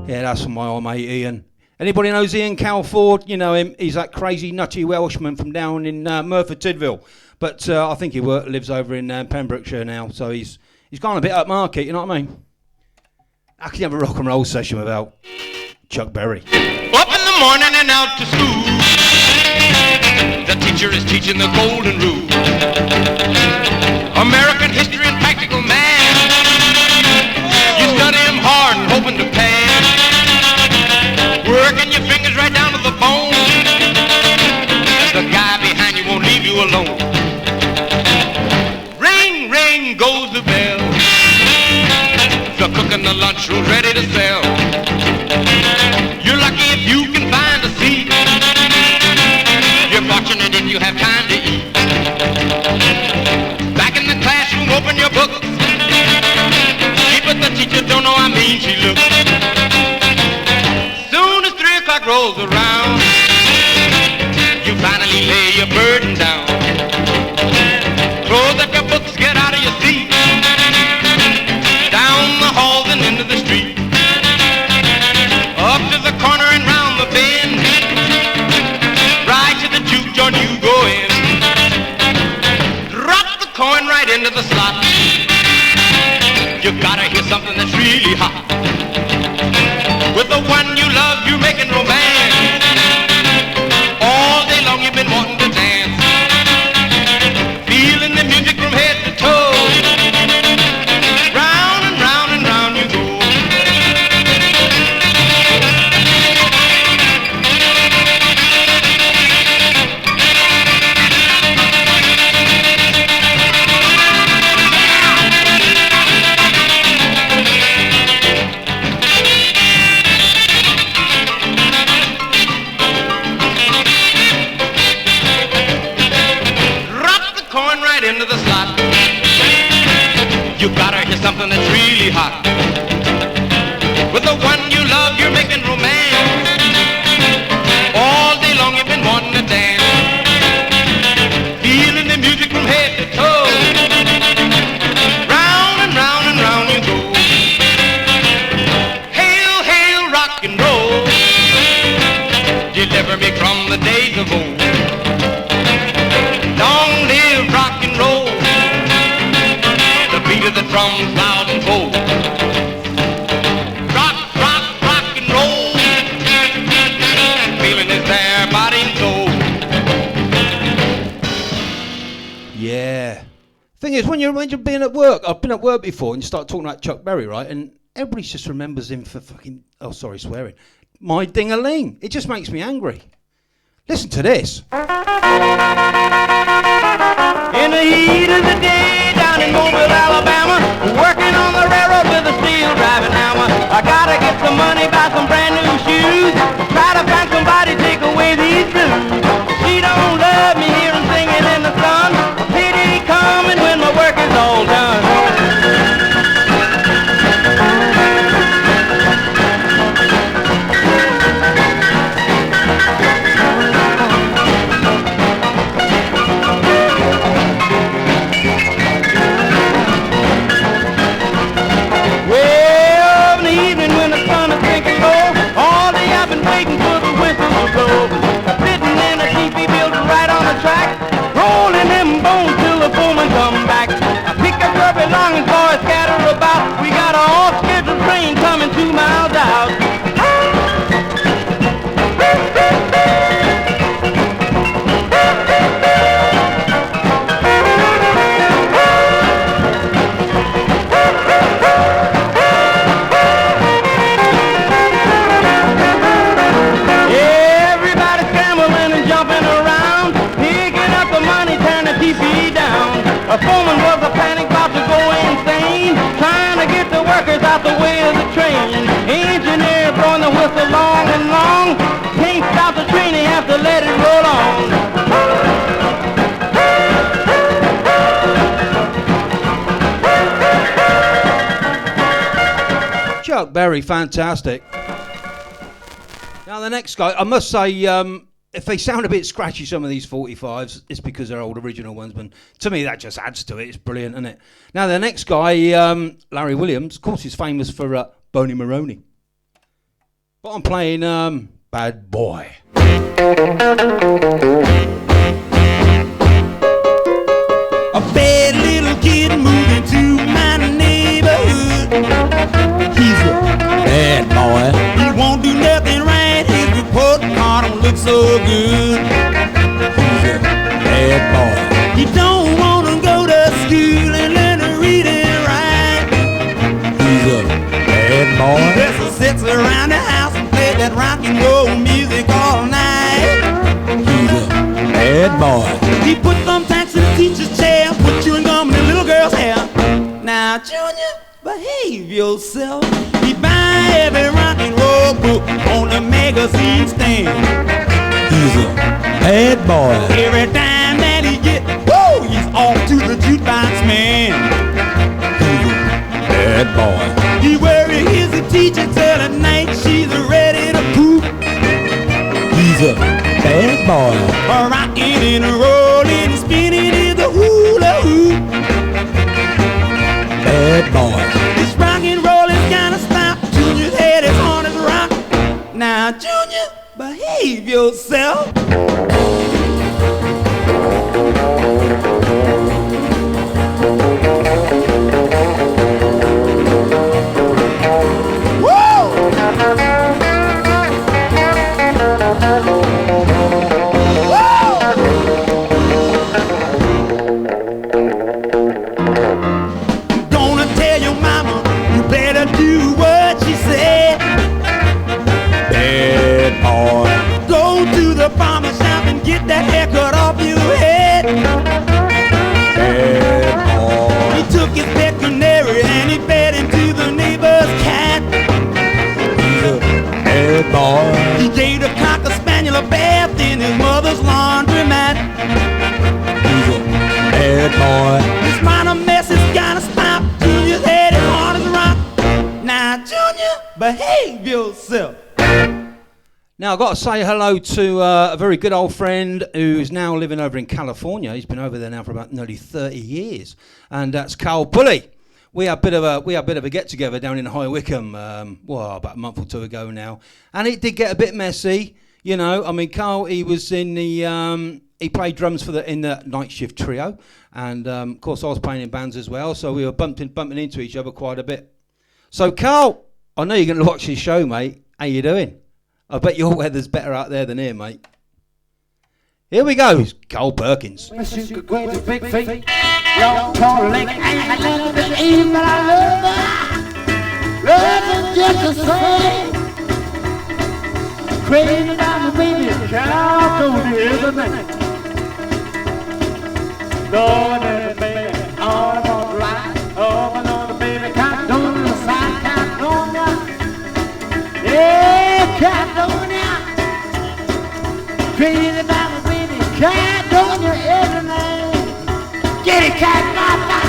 Speaker 1: Yeah, that's from my old mate Ian. Anybody knows Ian Calford? You know him. He's that crazy, nutty Welshman from down in Merthyr Tydfil. But I think he lives over in Pembrokeshire now. So he's gone a bit upmarket, you know what I mean? I can have a rock and roll session without Chuck Berry.
Speaker 11: Up in the morning and out to school. The teacher is teaching the golden rule. American history and practical math. You study them hard and hoping to pass. Working your fingers right down to the bone. The guy behind you won't leave you alone. cooking the lunch rolls ready to sell. You're lucky if you can find a seat. You're fortunate if you have time to eat. Back in the classroom, open your book. See, but the teacher don't know how mean she looks. Soon as 3 o'clock rolls around, you finally lay your burden down. Close up your books, get out of your seat. Down the halls and into the street. Up to the corner and round the bend. Right to the juke joint you go in. Drop the coin right into the slot. You gotta hear something that's really hot. With the one you love, you're making romance. All day long you've been wanting to dance. Feeling the music from head to toe. Round and round and round you go. Into the slot. You gotta hear something that's really hot. With the one you love, you're making romance. All day long you've been wanting to dance. Feeling the music from head to toe. Round and round and round you go. Hail, hail, rock and roll. Deliver me from the days of old. Long live rock and roll. The beat of the drums loud and bold. Rock, rock, rock and roll. Feeling is there, body and soul.
Speaker 1: Yeah. Thing is, when you're being at work, I've been at work before, and you start talking about Chuck Berry, right? And everybody just remembers him for fucking, oh, sorry, swearing. My ding-a-ling. It just makes me angry. Listen to this.
Speaker 6: In the heat of the day, down in Mobile, Alabama, working on the railroad with a steel driving hammer. I gotta get some money, buy some brand new shoes, try to find somebody to take away these blues. She don't love me here and singing in the sun. Pity coming when my work is all done. A foreman was a panic about to go insane, trying to get the workers out the way of the train. Engineer blowing the whistle long and long, can't stop the train, they have to let it roll on.
Speaker 1: Chuck Berry, fantastic. Now the next guy, I must say, if they sound a bit scratchy, some of these 45s, it's because they're old original ones, but to me that just adds to it. It's brilliant, isn't it? Now the next guy, Larry Williams, of course he's famous for Boney Maroney. But I'm playing Bad Boy.
Speaker 6: A bad little kid moving to my neighborhood. He's a bad boy. He won't do nothing right. His report card don't look so good. He's a bad boy. He don't want to go to school and learn to read and write. He's a bad boy. He just sits around the house and plays that rock and roll music all night. He's a bad boy. He put thumbtacks in the teacher's chair, put chewing gum in the little girl's hair. Now, Junior, behave
Speaker 2: behave yourself. He buy every rock and roll book on the magazine stand. He's a bad boy. Every time that he get, woo, he's off to the jukebox man. He's a bad boy. He worry his teacher till at night she's ready to poop. He's a bad boy. Rocking and rolling, spinning in the hula hoop. Bad boy. This rock and roll is gonna stop. Junior's head is on his rock. Now, Junior, behave yourself. That haircut off your head. Bad boy. He took his pet canary and he fed him to the neighbor's cat. He's a bad boy. He gave the cocker spaniel a bath in his mother's laundromat. He's a bad boy. This minor mess is gonna stop. Junior's head is hard as a rock. Now, Junior, behave yourself.
Speaker 1: Now, I've got to say hello to a very good old friend who's now living over in California. He's been over there now for about nearly 30 years, and that's Carl Pulley. We had a bit of a get-together down in High Wycombe, about a month or two ago now, and it did get a bit messy, you know. I mean, Carl, he was in the he played drums in the night shift trio, and of course I was playing in bands as well, so we were bumping into each other quite a bit. So, Carl, I know you're going to watch this show, mate. How you doing? I bet your weather's better out there than here, mate. Here we go, Carl Perkins.
Speaker 2: Long tall leg, I love the aim that I love her just the same. Crazy about the baby, child, don't hear the name. Lord, and the baby, all about the light, oh, I know the baby, can't do the side, can't do ya. Yeah, can't do ya. Crazy about the baby, can't do ya every night. Get it, cat, mama.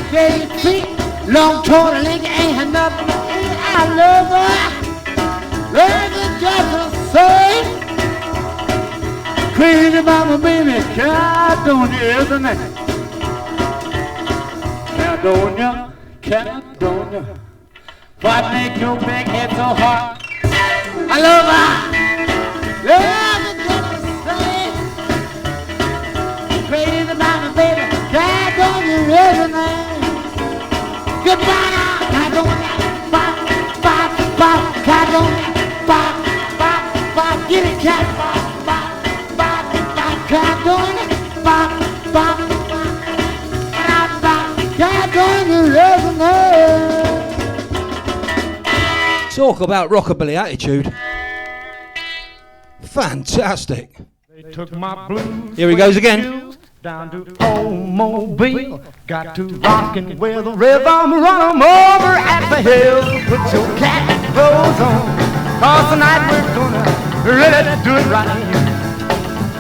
Speaker 2: Great feet, long tall leg, ain't nothing. I love her, love her just the same. Crazy about my baby, Caledonia is the name. Caledonia, Caledonia. What make your big head so hard? I love her, love her just the same. Crazy about my baby, Caledonia is the name. Goodbye now, Caledonia, bop, bop, bop, Caledonia, bop, bop, bop, get it, cat, bop, bop, bop, bop, Caledonia, bop, bop, bop, bop, Caledonia, resonate.
Speaker 1: Talk about rockabilly attitude. Fantastic.
Speaker 3: They took my blues.
Speaker 1: Here he goes again.
Speaker 3: Down to old Mobile, got to rockin' with the rhythm, run 'em over at the hill. Put your cat clothes on, 'cause tonight we're gonna really do it right.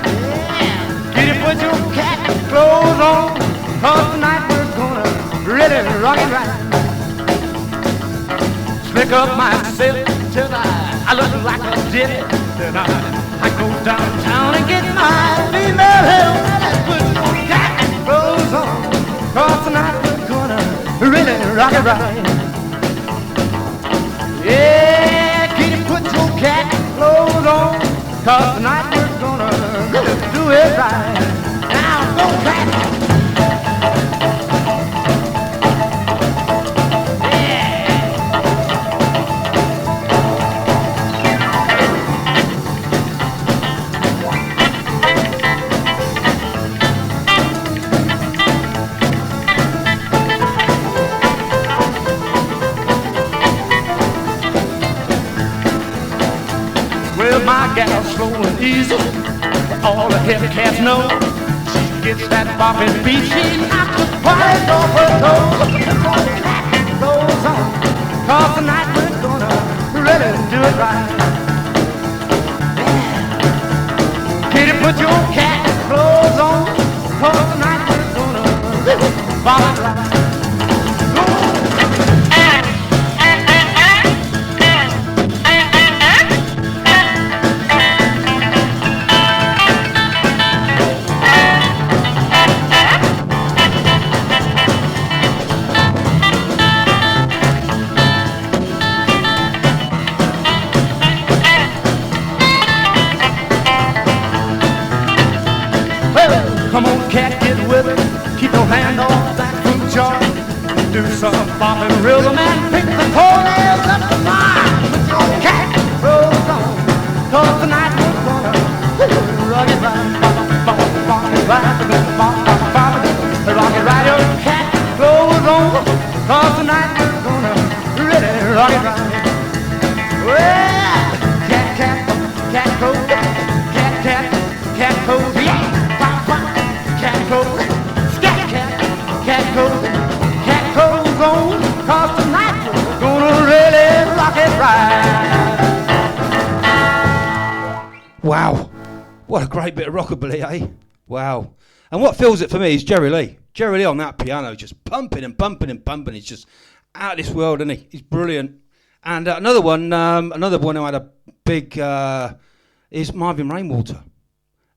Speaker 3: Yeah, get it, put your cat clothes on, 'cause tonight we're gonna really rock it right. Slick up myself till I look like a ditty. Then I go downtown and get my female help. Put your cat clothes on, 'cause tonight we're gonna really rock it right. Yeah, kitty, put your cat clothes on, 'cause tonight we're gonna really do it right. Now go cat. My gal slow and easy, all the hip cats know. She gets that bopping beat, she knocks the price off her toes. Goes on, 'cause tonight we're gonna really do it right. Yeah. Kitty, put your cat clothes on, 'cause tonight we're gonna really bop it right. Come on, cat, get with it. Keep your hand off that fruit jar. Do some bopping rhythm and pick the toenails up the bar. Put your cat rolls on, 'cause tonight we're gonna rock it right, rock it right, rock it right. Your cat clothes on, 'cause tonight we're gonna really rock it right. Well, cat clothes, cat clothes, yeah. Cat clothes, cat clothes on, 'cause tonight we're gonna really rock it right.
Speaker 1: Wow, what a great bit of rockabilly, eh? Wow. And what fills it for me is Jerry Lee. Jerry Lee on that piano, just pumping and pumping and pumping. He's just out of this world, isn't he? He's brilliant. And another one who had a big is Marvin Rainwater,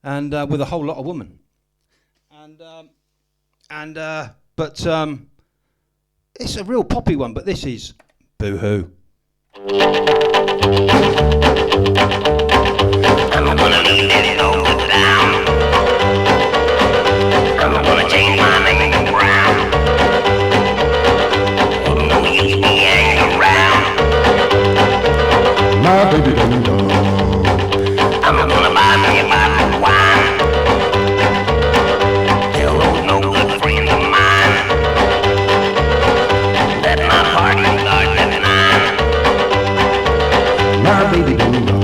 Speaker 1: and with a whole lot of women. But it's a real poppy one, but this is Boo-Hoo.
Speaker 12: I'm gonna leave it all down. I'm gonna change my name to Brown. Ain't no use me hanging around.
Speaker 9: My baby don't know.
Speaker 12: I'm gonna buy me a bottle of wine. Tell those no good friends of mine that my party starts at 9.
Speaker 9: My baby don't know.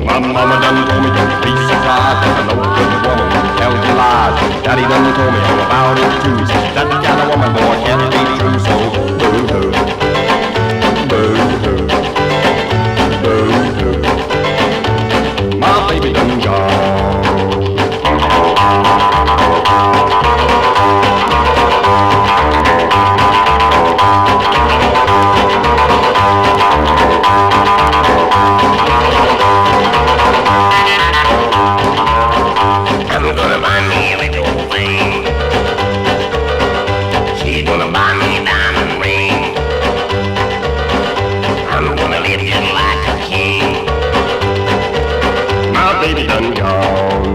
Speaker 10: My mama done told me don't be surprised if a no good woman tells you lies. Daddy done told me all about it too. He says that kind of woman, boy, can't be true. So boo-hoo, boo-hoo, boo-hoo. My baby done gone.
Speaker 12: I'm gonna buy me a little thing. She's gonna buy me a diamond ring. I'm gonna live just like a king.
Speaker 10: My baby done gone.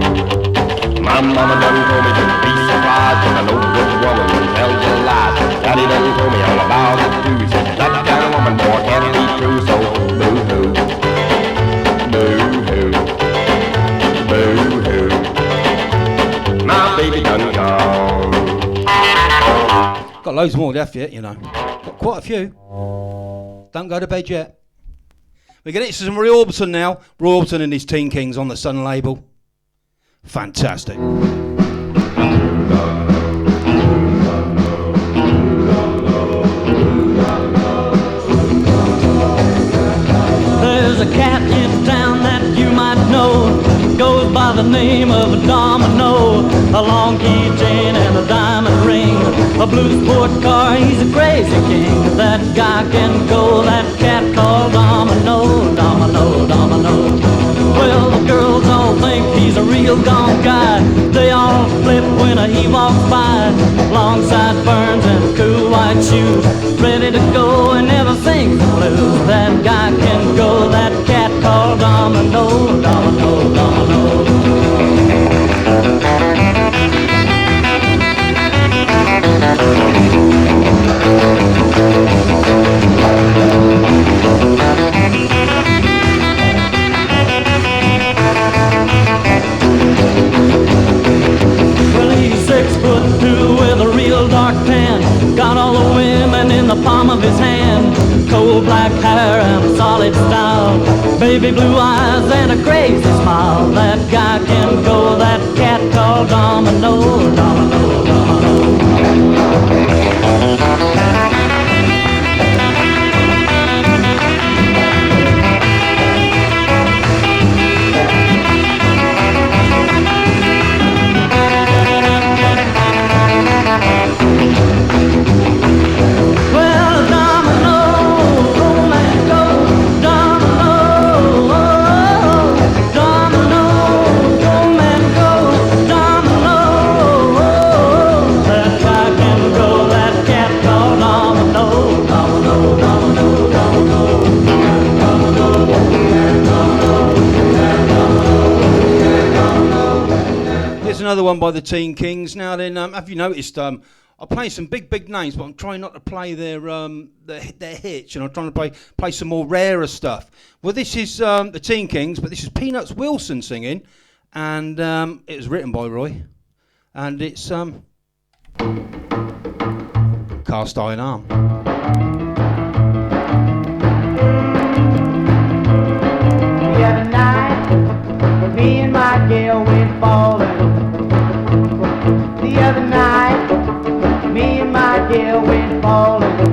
Speaker 10: My mama done told me don't be surprised if a no good woman tells you lies. Daddy done told me all about it too. He said that kind of woman, boy, can't be true. So boo-hoo, boo-hoo, boo-hoo. My baby done gone.
Speaker 1: Got loads more left yet, you know. Got quite a few. Don't go to bed yet. We're getting into some Roy Orbison now. Roy Orbison and his Teen Kings on the Sun label. Fantastic.
Speaker 8: There's a cat in town that you might know, goes by the name of Domino. A long keychain and a diamond ring, a blue sport car, he's a crazy king. That guy can go, that cat called Domino, Domino, Domino. Well, the girls all think he's a real gone guy. They all flip when he walks by. Long sideburns and cool white shoes, ready to go and never sings the blues. That guy can go, that cat called Domino, Domino, Domino. Well, he's 6'2" with a real dark tan, got all the women in the palm of his hand, coal black hair and a solid college style, baby blue eyes and a crazy smile. That guy can go, that cat called Domino, Domino, Domino.
Speaker 1: Another one by the Teen Kings. Now then, have you noticed? I'm playing some big names, but I'm trying not to play their hits, and I'm trying to play some more rarer stuff. Well, this is the Teen Kings, but this is Peanuts Wilson singing, and it was written by Roy, and it's Cast Iron Arm.
Speaker 2: The other night, me and my gal went bowling. The other night, me and my gal went bowling.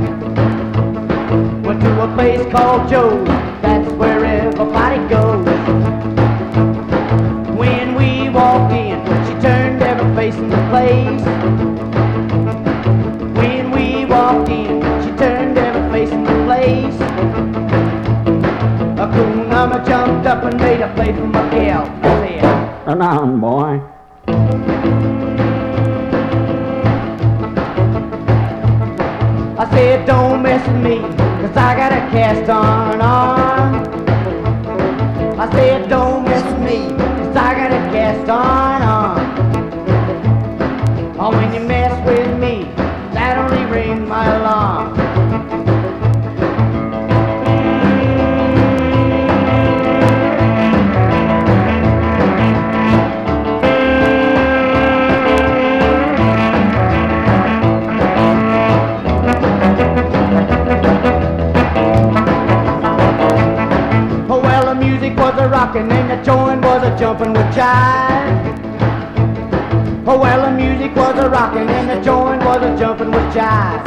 Speaker 2: Went to a place called Joe's, that's where everybody goes. When we walked in, she turned every face in the place. When we walked in, she turned every face in the place. A cool number jumped up and made a play for my gal. Said,
Speaker 13: "Come on, boy."
Speaker 2: I said, don't mess with me, cause I got a cast on arm. I said, don't mess with me, cause I got a cast on arm. Oh, when you mess with me, that only rings my alarm. Was a rockin' and the joint was a jumpin' with jive. Oh well, the music was a rockin' and the joint was a jumpin' with jive.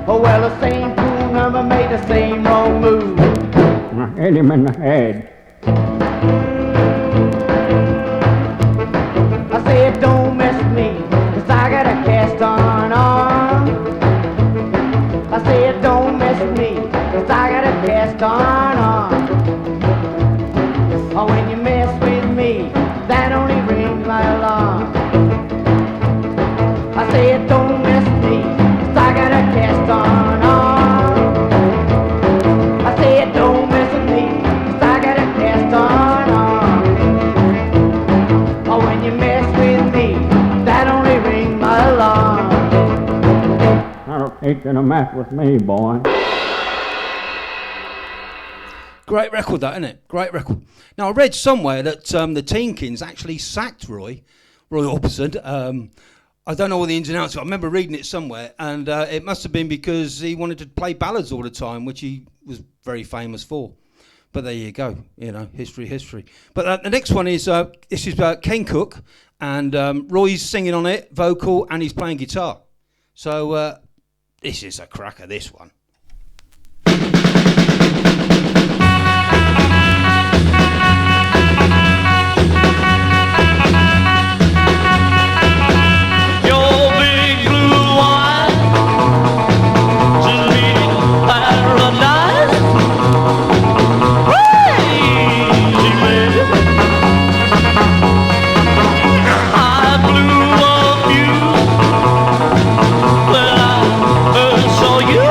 Speaker 2: Oh well, the same cool number made the same wrong move.
Speaker 13: I hit him in the head.
Speaker 2: I said, don't mess with me, cause I got a cast on arm. I said, don't mess with me, cause I got a cast on arm. Oh, when you mess with me, that only rings my alarm. I said, don't mess with me, cause I got a cast on arm. I said, don't mess with me, cause I got a cast on arm. Oh, when you mess with me, that only rings my alarm.
Speaker 13: I don't think you're gonna mess with me, boy.
Speaker 1: Great record, that, isn't it? Great record. Now, I read somewhere that the Teen Kings actually sacked Roy Orbison. I don't know all the ins and outs, but I remember reading it somewhere, and it must have been because he wanted to play ballads all the time, which he was very famous for. But there you go, you know, history. But the next one is, this is Ken Cook, and Roy's singing on it, vocal, and he's playing guitar. So this is a cracker, this one.
Speaker 8: Saw you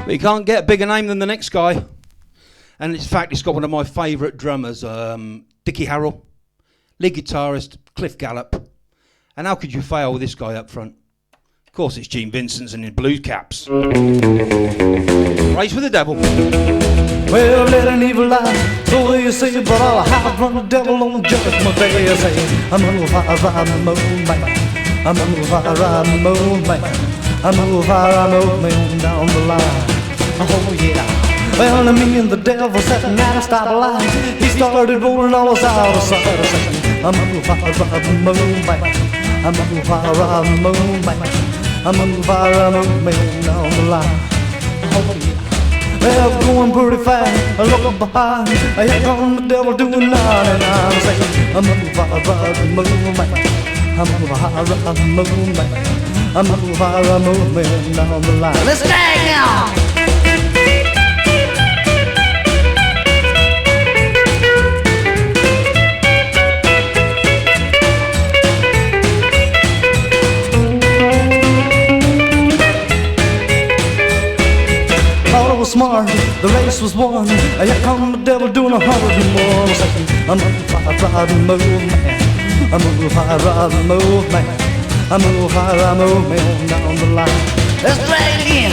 Speaker 1: But you can't get a bigger name than the next guy. And in fact, it's got one of my favourite drummers, Dickie Harrell, lead guitarist, Cliff Gallup. And how could you fail with this guy up front? Of course, it's Gene Vincent's and his blues caps. Race with the devil.
Speaker 2: Well, let an evil lie, so you say, but I'll have run the devil on judgment day. I say, I'm gonna ride the moon man. I'm gonna ride the moon man. I'm gonna ride the moon man down the line. Oh yeah. Well, me and the devil sitting at a stoplight. He started rolling all us out of sight. I say, I'm gonna ride the moon man. I'm gonna ride the moon man. I'm gonna ride the moon man down the line. Oh yeah. Well, going pretty fast, I look behind. Here comes the devil doing 99. Saying, I'm gonna ride the moon man. I'm gonna ride the moon man. I'm gonna ride the moon man down the line. Let's drag now. Smart, the race was won. Here come the devil doing 100 more. Saying, I'm gonna ride the moon man. I'm gonna ride the moon man. I'm gonna ride the moon man down the line. Let's play it again.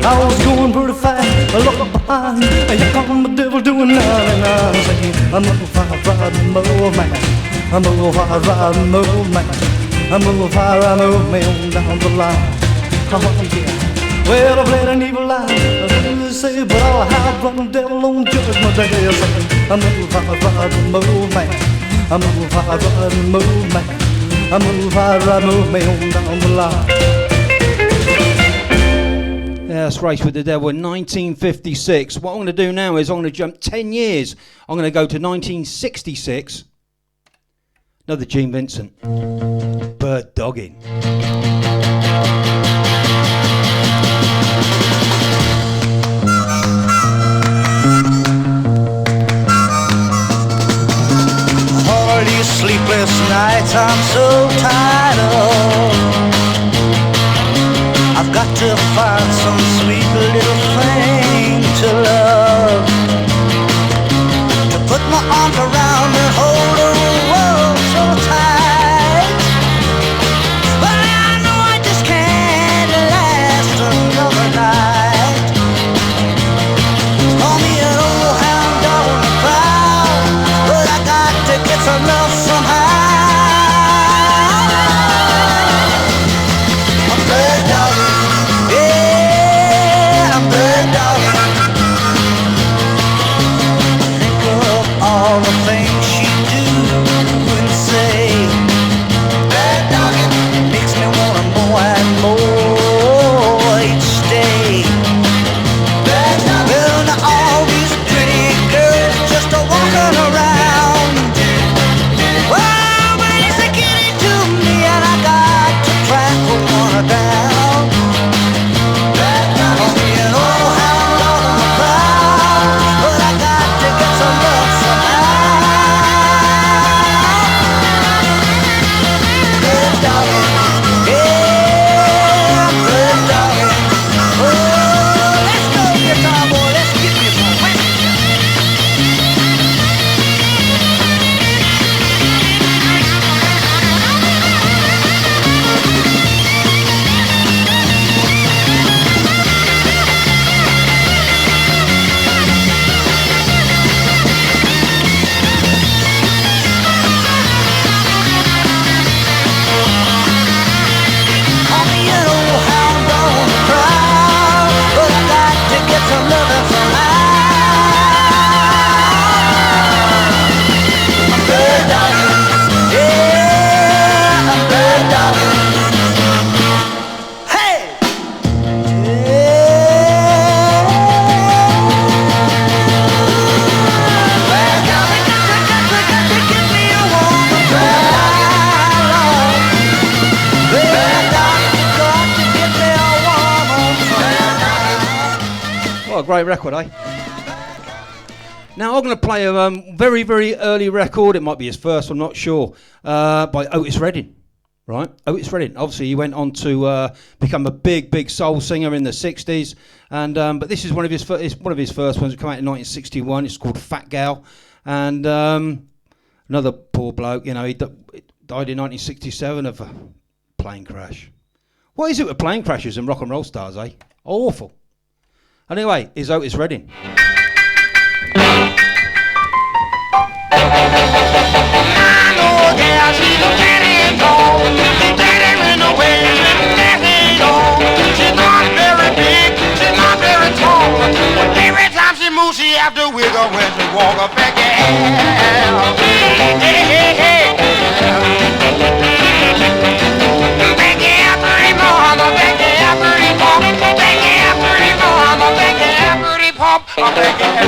Speaker 2: I was going pretty fast, I look behind. Here come the devil doing 99. Saying, I'm gonna ride the moon man. I'm gonna ride the moon man. I'm gonna ride the moon man down the line. Oh yeah. Well, I've let an evil lie. I say, but I'll have run the devil on judgment day. Saying, I'm gonna ride the moon man. I'm gonna ride the moon man. I'm gonna ride the moon man down the line.
Speaker 1: Yeah, that's Race with the Devil in 1956. What I'm going to do now is I'm going to jump 10 years. I'm going to go to 1966. Another Gene Vincent. Bird Dogging.
Speaker 2: All these sleepless nights I'm so tired of. I've got to find some sweet little thing to love, to put my arms around and hold the world so tight. But I know I just can't last another night. Call me an old hound dog in the crowd, but I got to get some love somehow. I'm bird dogging. All the things she do and say, bad dogging makes me want more and more each day. Bad dogging. Well, now all these pretty girls just a walking around. Well, ways are getting to me and I got to track one down. Bad dogging. I'll be an old hound dog in the crowd, but I got to get some love somehow.
Speaker 1: a great record, eh? Now I'm going to play a very, very early record. It might be his first, I'm not sure. By Otis Redding, right? Otis Redding. Obviously, he went on to become a big, big soul singer in the '60s, and but this is one of his first ones. It came out in 1961. It's called Fat Gal, and another poor bloke. You know, he died in 1967 of a plane crash. What is it with plane crashes and rock and roll stars, eh? Awful. Anyway, here's Otis Redding.
Speaker 6: She have to wiggle when she walk up back out. Hey, hey, hey. Back out, pretty mama, back out, pretty pop. Back out, pretty mama, back out, pretty pop. Back out.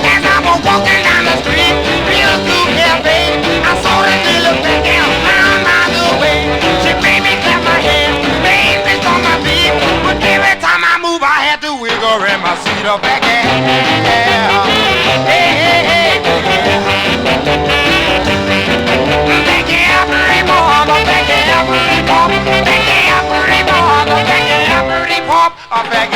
Speaker 6: As I was walking down the street, real good cafe, I saw that little back out round by the way. She made me clap my hands, made me stomp my feet, but every time I move, I had to wiggle in my seat up back here. Hey, hey, hey, back here, pretty mama, back here, pretty pop, back here, pretty mama, back here, pretty pop, back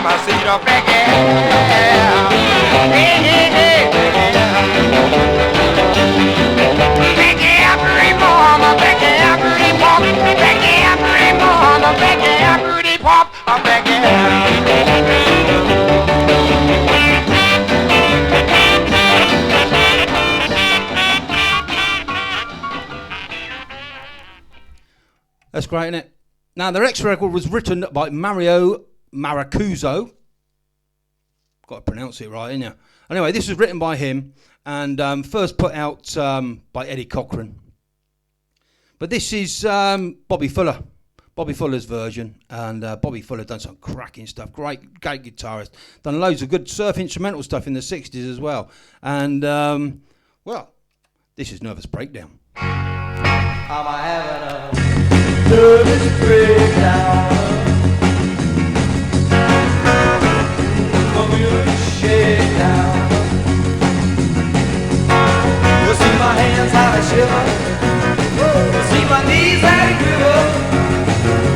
Speaker 6: my seat up back here. Hey, hey, hey, back here, pretty mama, back here, pretty pop, back here, pretty mama, back here, pretty pop, back here.
Speaker 1: That's great, isn't it? Now, the next record was written by Mario Maracuzzo. Got to pronounce it right, ain't you? Anyway, this was written by him and first put out by Eddie Cochran. But this is Bobby Fuller's version, and Bobby Fuller done some cracking stuff. Great guitarist. Done loads of good surf instrumental stuff in the 60s as well. And, well, this is Nervous Breakdown.
Speaker 14: I'm having a nervous breakdown. Shake down. You'll see my hands how they shiver. You'll see my knees how they quiver.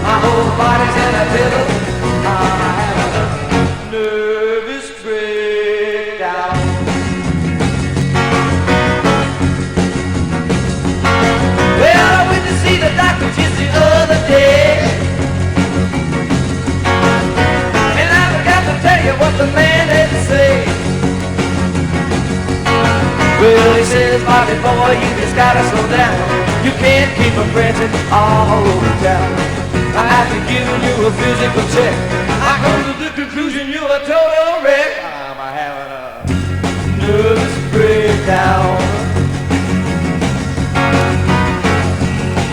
Speaker 14: My whole body's in a tether. I'm having a nervous breakdown. Well, I went to see the doctor just the other day, and I forgot to tell you what the man had to say. Well, he says, Bobby boy, you just gotta slow down. You can't keep a prancing all over town. After giving you a physical check, I come to the conclusion you're a total wreck. I'm having a nervous breakdown.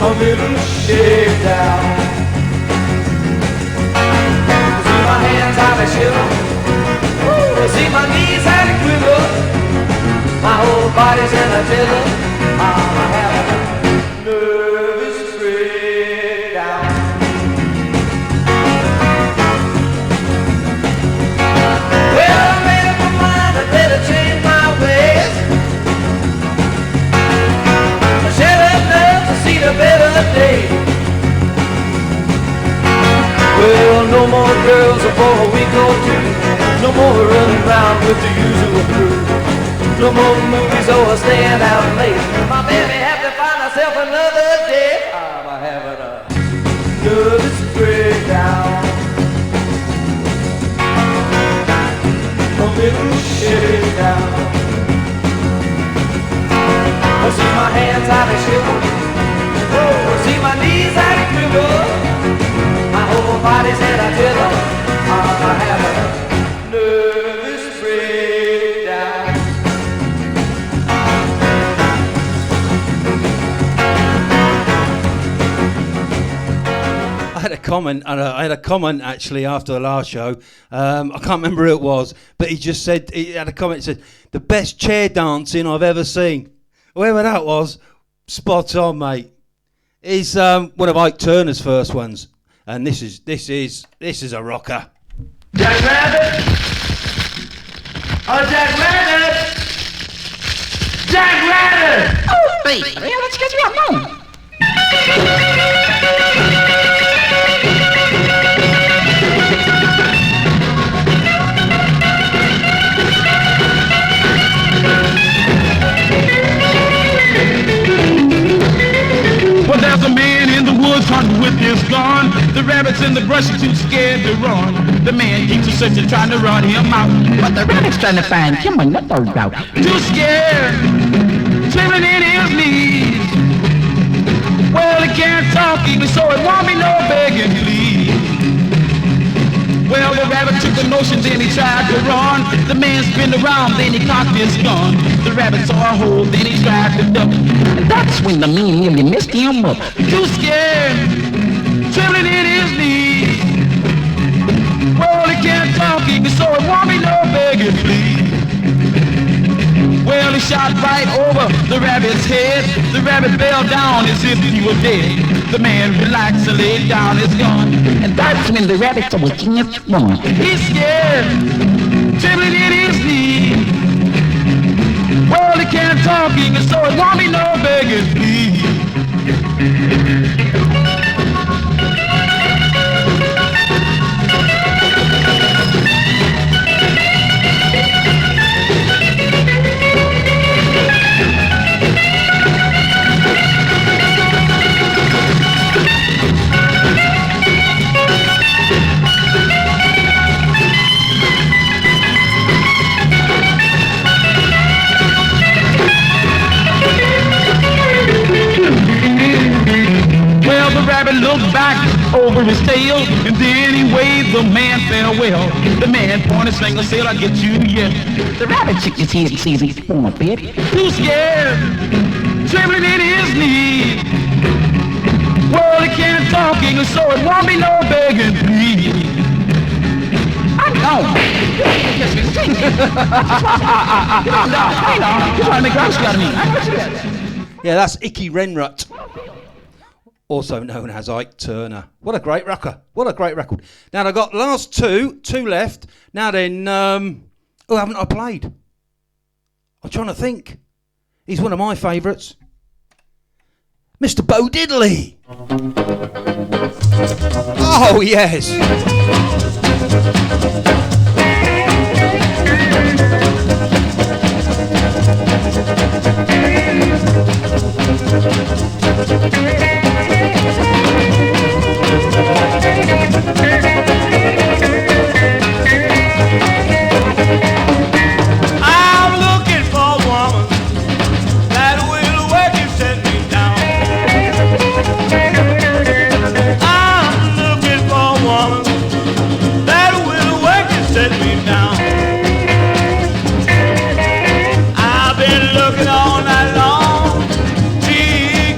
Speaker 14: A little shakedown. See my hands how they shiver. See my knees how they quiver. My whole body's in a tether. I'm having a nervous breakdown. Well, I made up my mind I better change my ways. I shed enough to see the better day. Well, no more girls for a week or two. No more running around with the usual crew. No more movies or staying out late. My baby have to find herself another day. I'm having a nervous breakdown. A little shakedown. I see my hands how they shiver. Oh, I see my knees how they
Speaker 1: had a comment, and I had a comment actually after the last show. I can't remember who it was, but he just said, he had a comment that said, the best chair dancing I've ever seen. Whoever that was, spot on, mate. It's one of Ike Turner's first ones, and this is a rocker.
Speaker 15: Jack Rabbit! Oh, Jack Rabbit! Jack Rabbit!
Speaker 12: Oh, baby, let's get you up home.
Speaker 9: Well, there's a man in the woods hunting with his gun. The rabbits in the brush are too scared to run. The man keeps a searching, trying to run him out.
Speaker 12: But the rabbit's trying to find him and what those about.
Speaker 9: Too scared, trembling in his knees. Well, he can't talk even, so it won't be no begging please. Well, the rabbit took the notion, then he tried to run. The man spun around, then he cocked his gun. The rabbit saw a hole, then he tried to duck.
Speaker 12: And that's when the man nearly messed him up.
Speaker 9: Too scared, trembling in his knees. Well, he can't talk even, so it won't be no begging please. Well, he shot right over the rabbit's head. The rabbit fell down as if he was dead. The man relaxed and laid down his gun.
Speaker 12: And that's when the rabbit was chance run.
Speaker 9: He's scared, trembling in his knees. Well, he can't talk even, so it won't be no begging please. Well, the rabbit looked back over his tail, and then he waved the man farewell. The man pointed his finger, said, I'll get you yet.
Speaker 12: The rabbit shook his head and says he's born a bit.
Speaker 9: Too scared, trembling in his knees. Well, he can't talk English, so it won't be no begging please.
Speaker 12: I'm gone. Yes, we sing. You're trying to make grouse out of me.
Speaker 1: Yeah, that's Icky Renrut, also known as Ike Turner. What a great rocker. What a great record. Now, I've got the last two left. Now then, who haven't I played? I'm trying to think. He's one of my favourites. Mr. Bo Diddley. Oh, yes.
Speaker 3: I'm looking for a woman that will work and set me down. I'm looking for a woman that will work and set me down. I've been looking all night long. She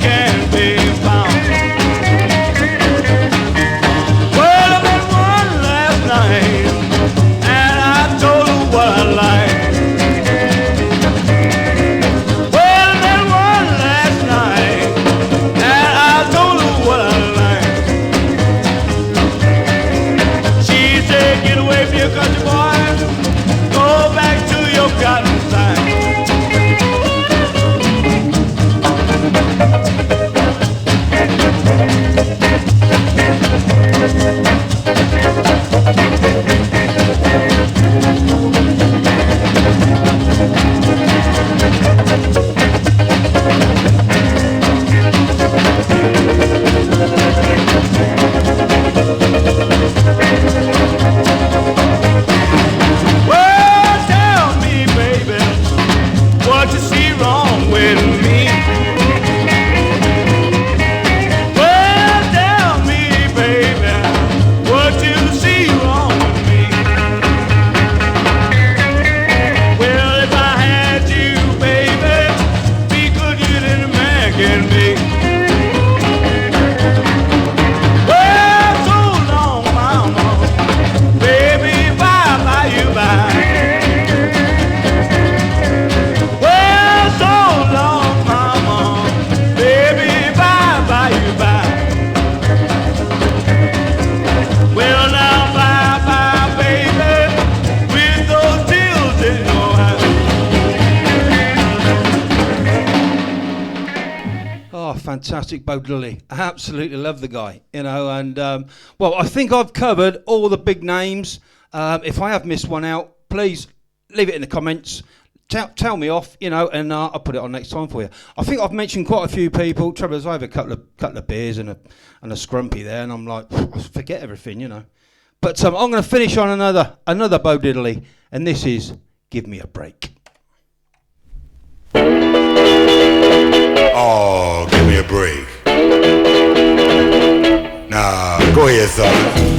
Speaker 1: fantastic Bo Diddley. I absolutely love the guy, you know. And well, I think I've covered all the big names. If I have missed one out, please leave it in the comments. Tell me off, you know, and I'll put it on next time for you. I think I've mentioned quite a few people. Trouble is, I have a couple of beers and a scrumpy there, and I'm like, I forget everything, you know. But I'm going to finish on another Bo Diddley, and this is "Give Me a Break."
Speaker 16: Oh, give me a break. Nah, go ahead, son.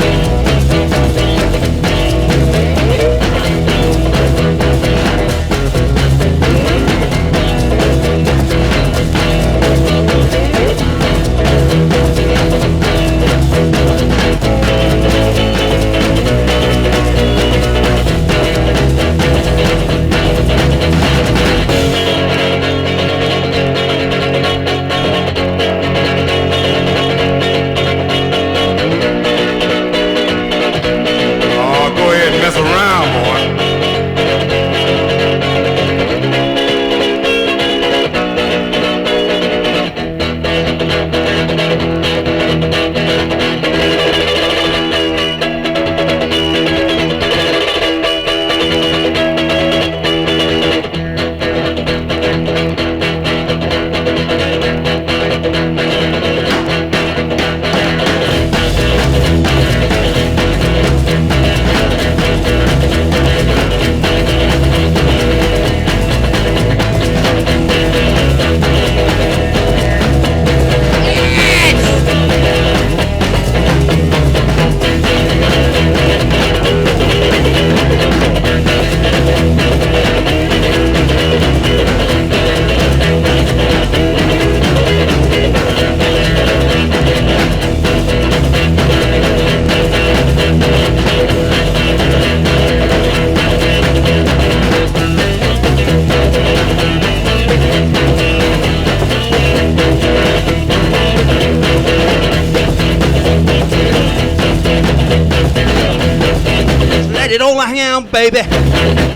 Speaker 1: Baby,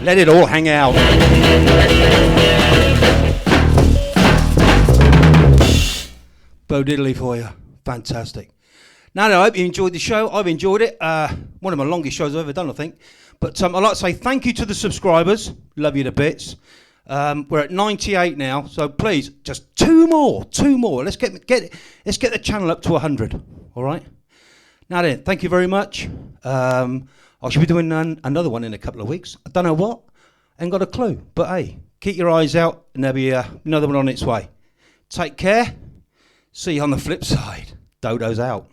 Speaker 1: let it all hang out. Bo Diddley for you, fantastic. Now, I hope you enjoyed the show. I've enjoyed it. One of my longest shows I've ever done, I think. But I'd like to say thank you to the subscribers. Love you to bits. We're at 98 now, so please, just two more. Let's get the channel up to 100. All right. Now then, thank you very much. I should be doing another one in a couple of weeks. I don't know what. Ain't got a clue. But hey, keep your eyes out and there'll be another one on its way. Take care. See you on the flip side. Dodo's out.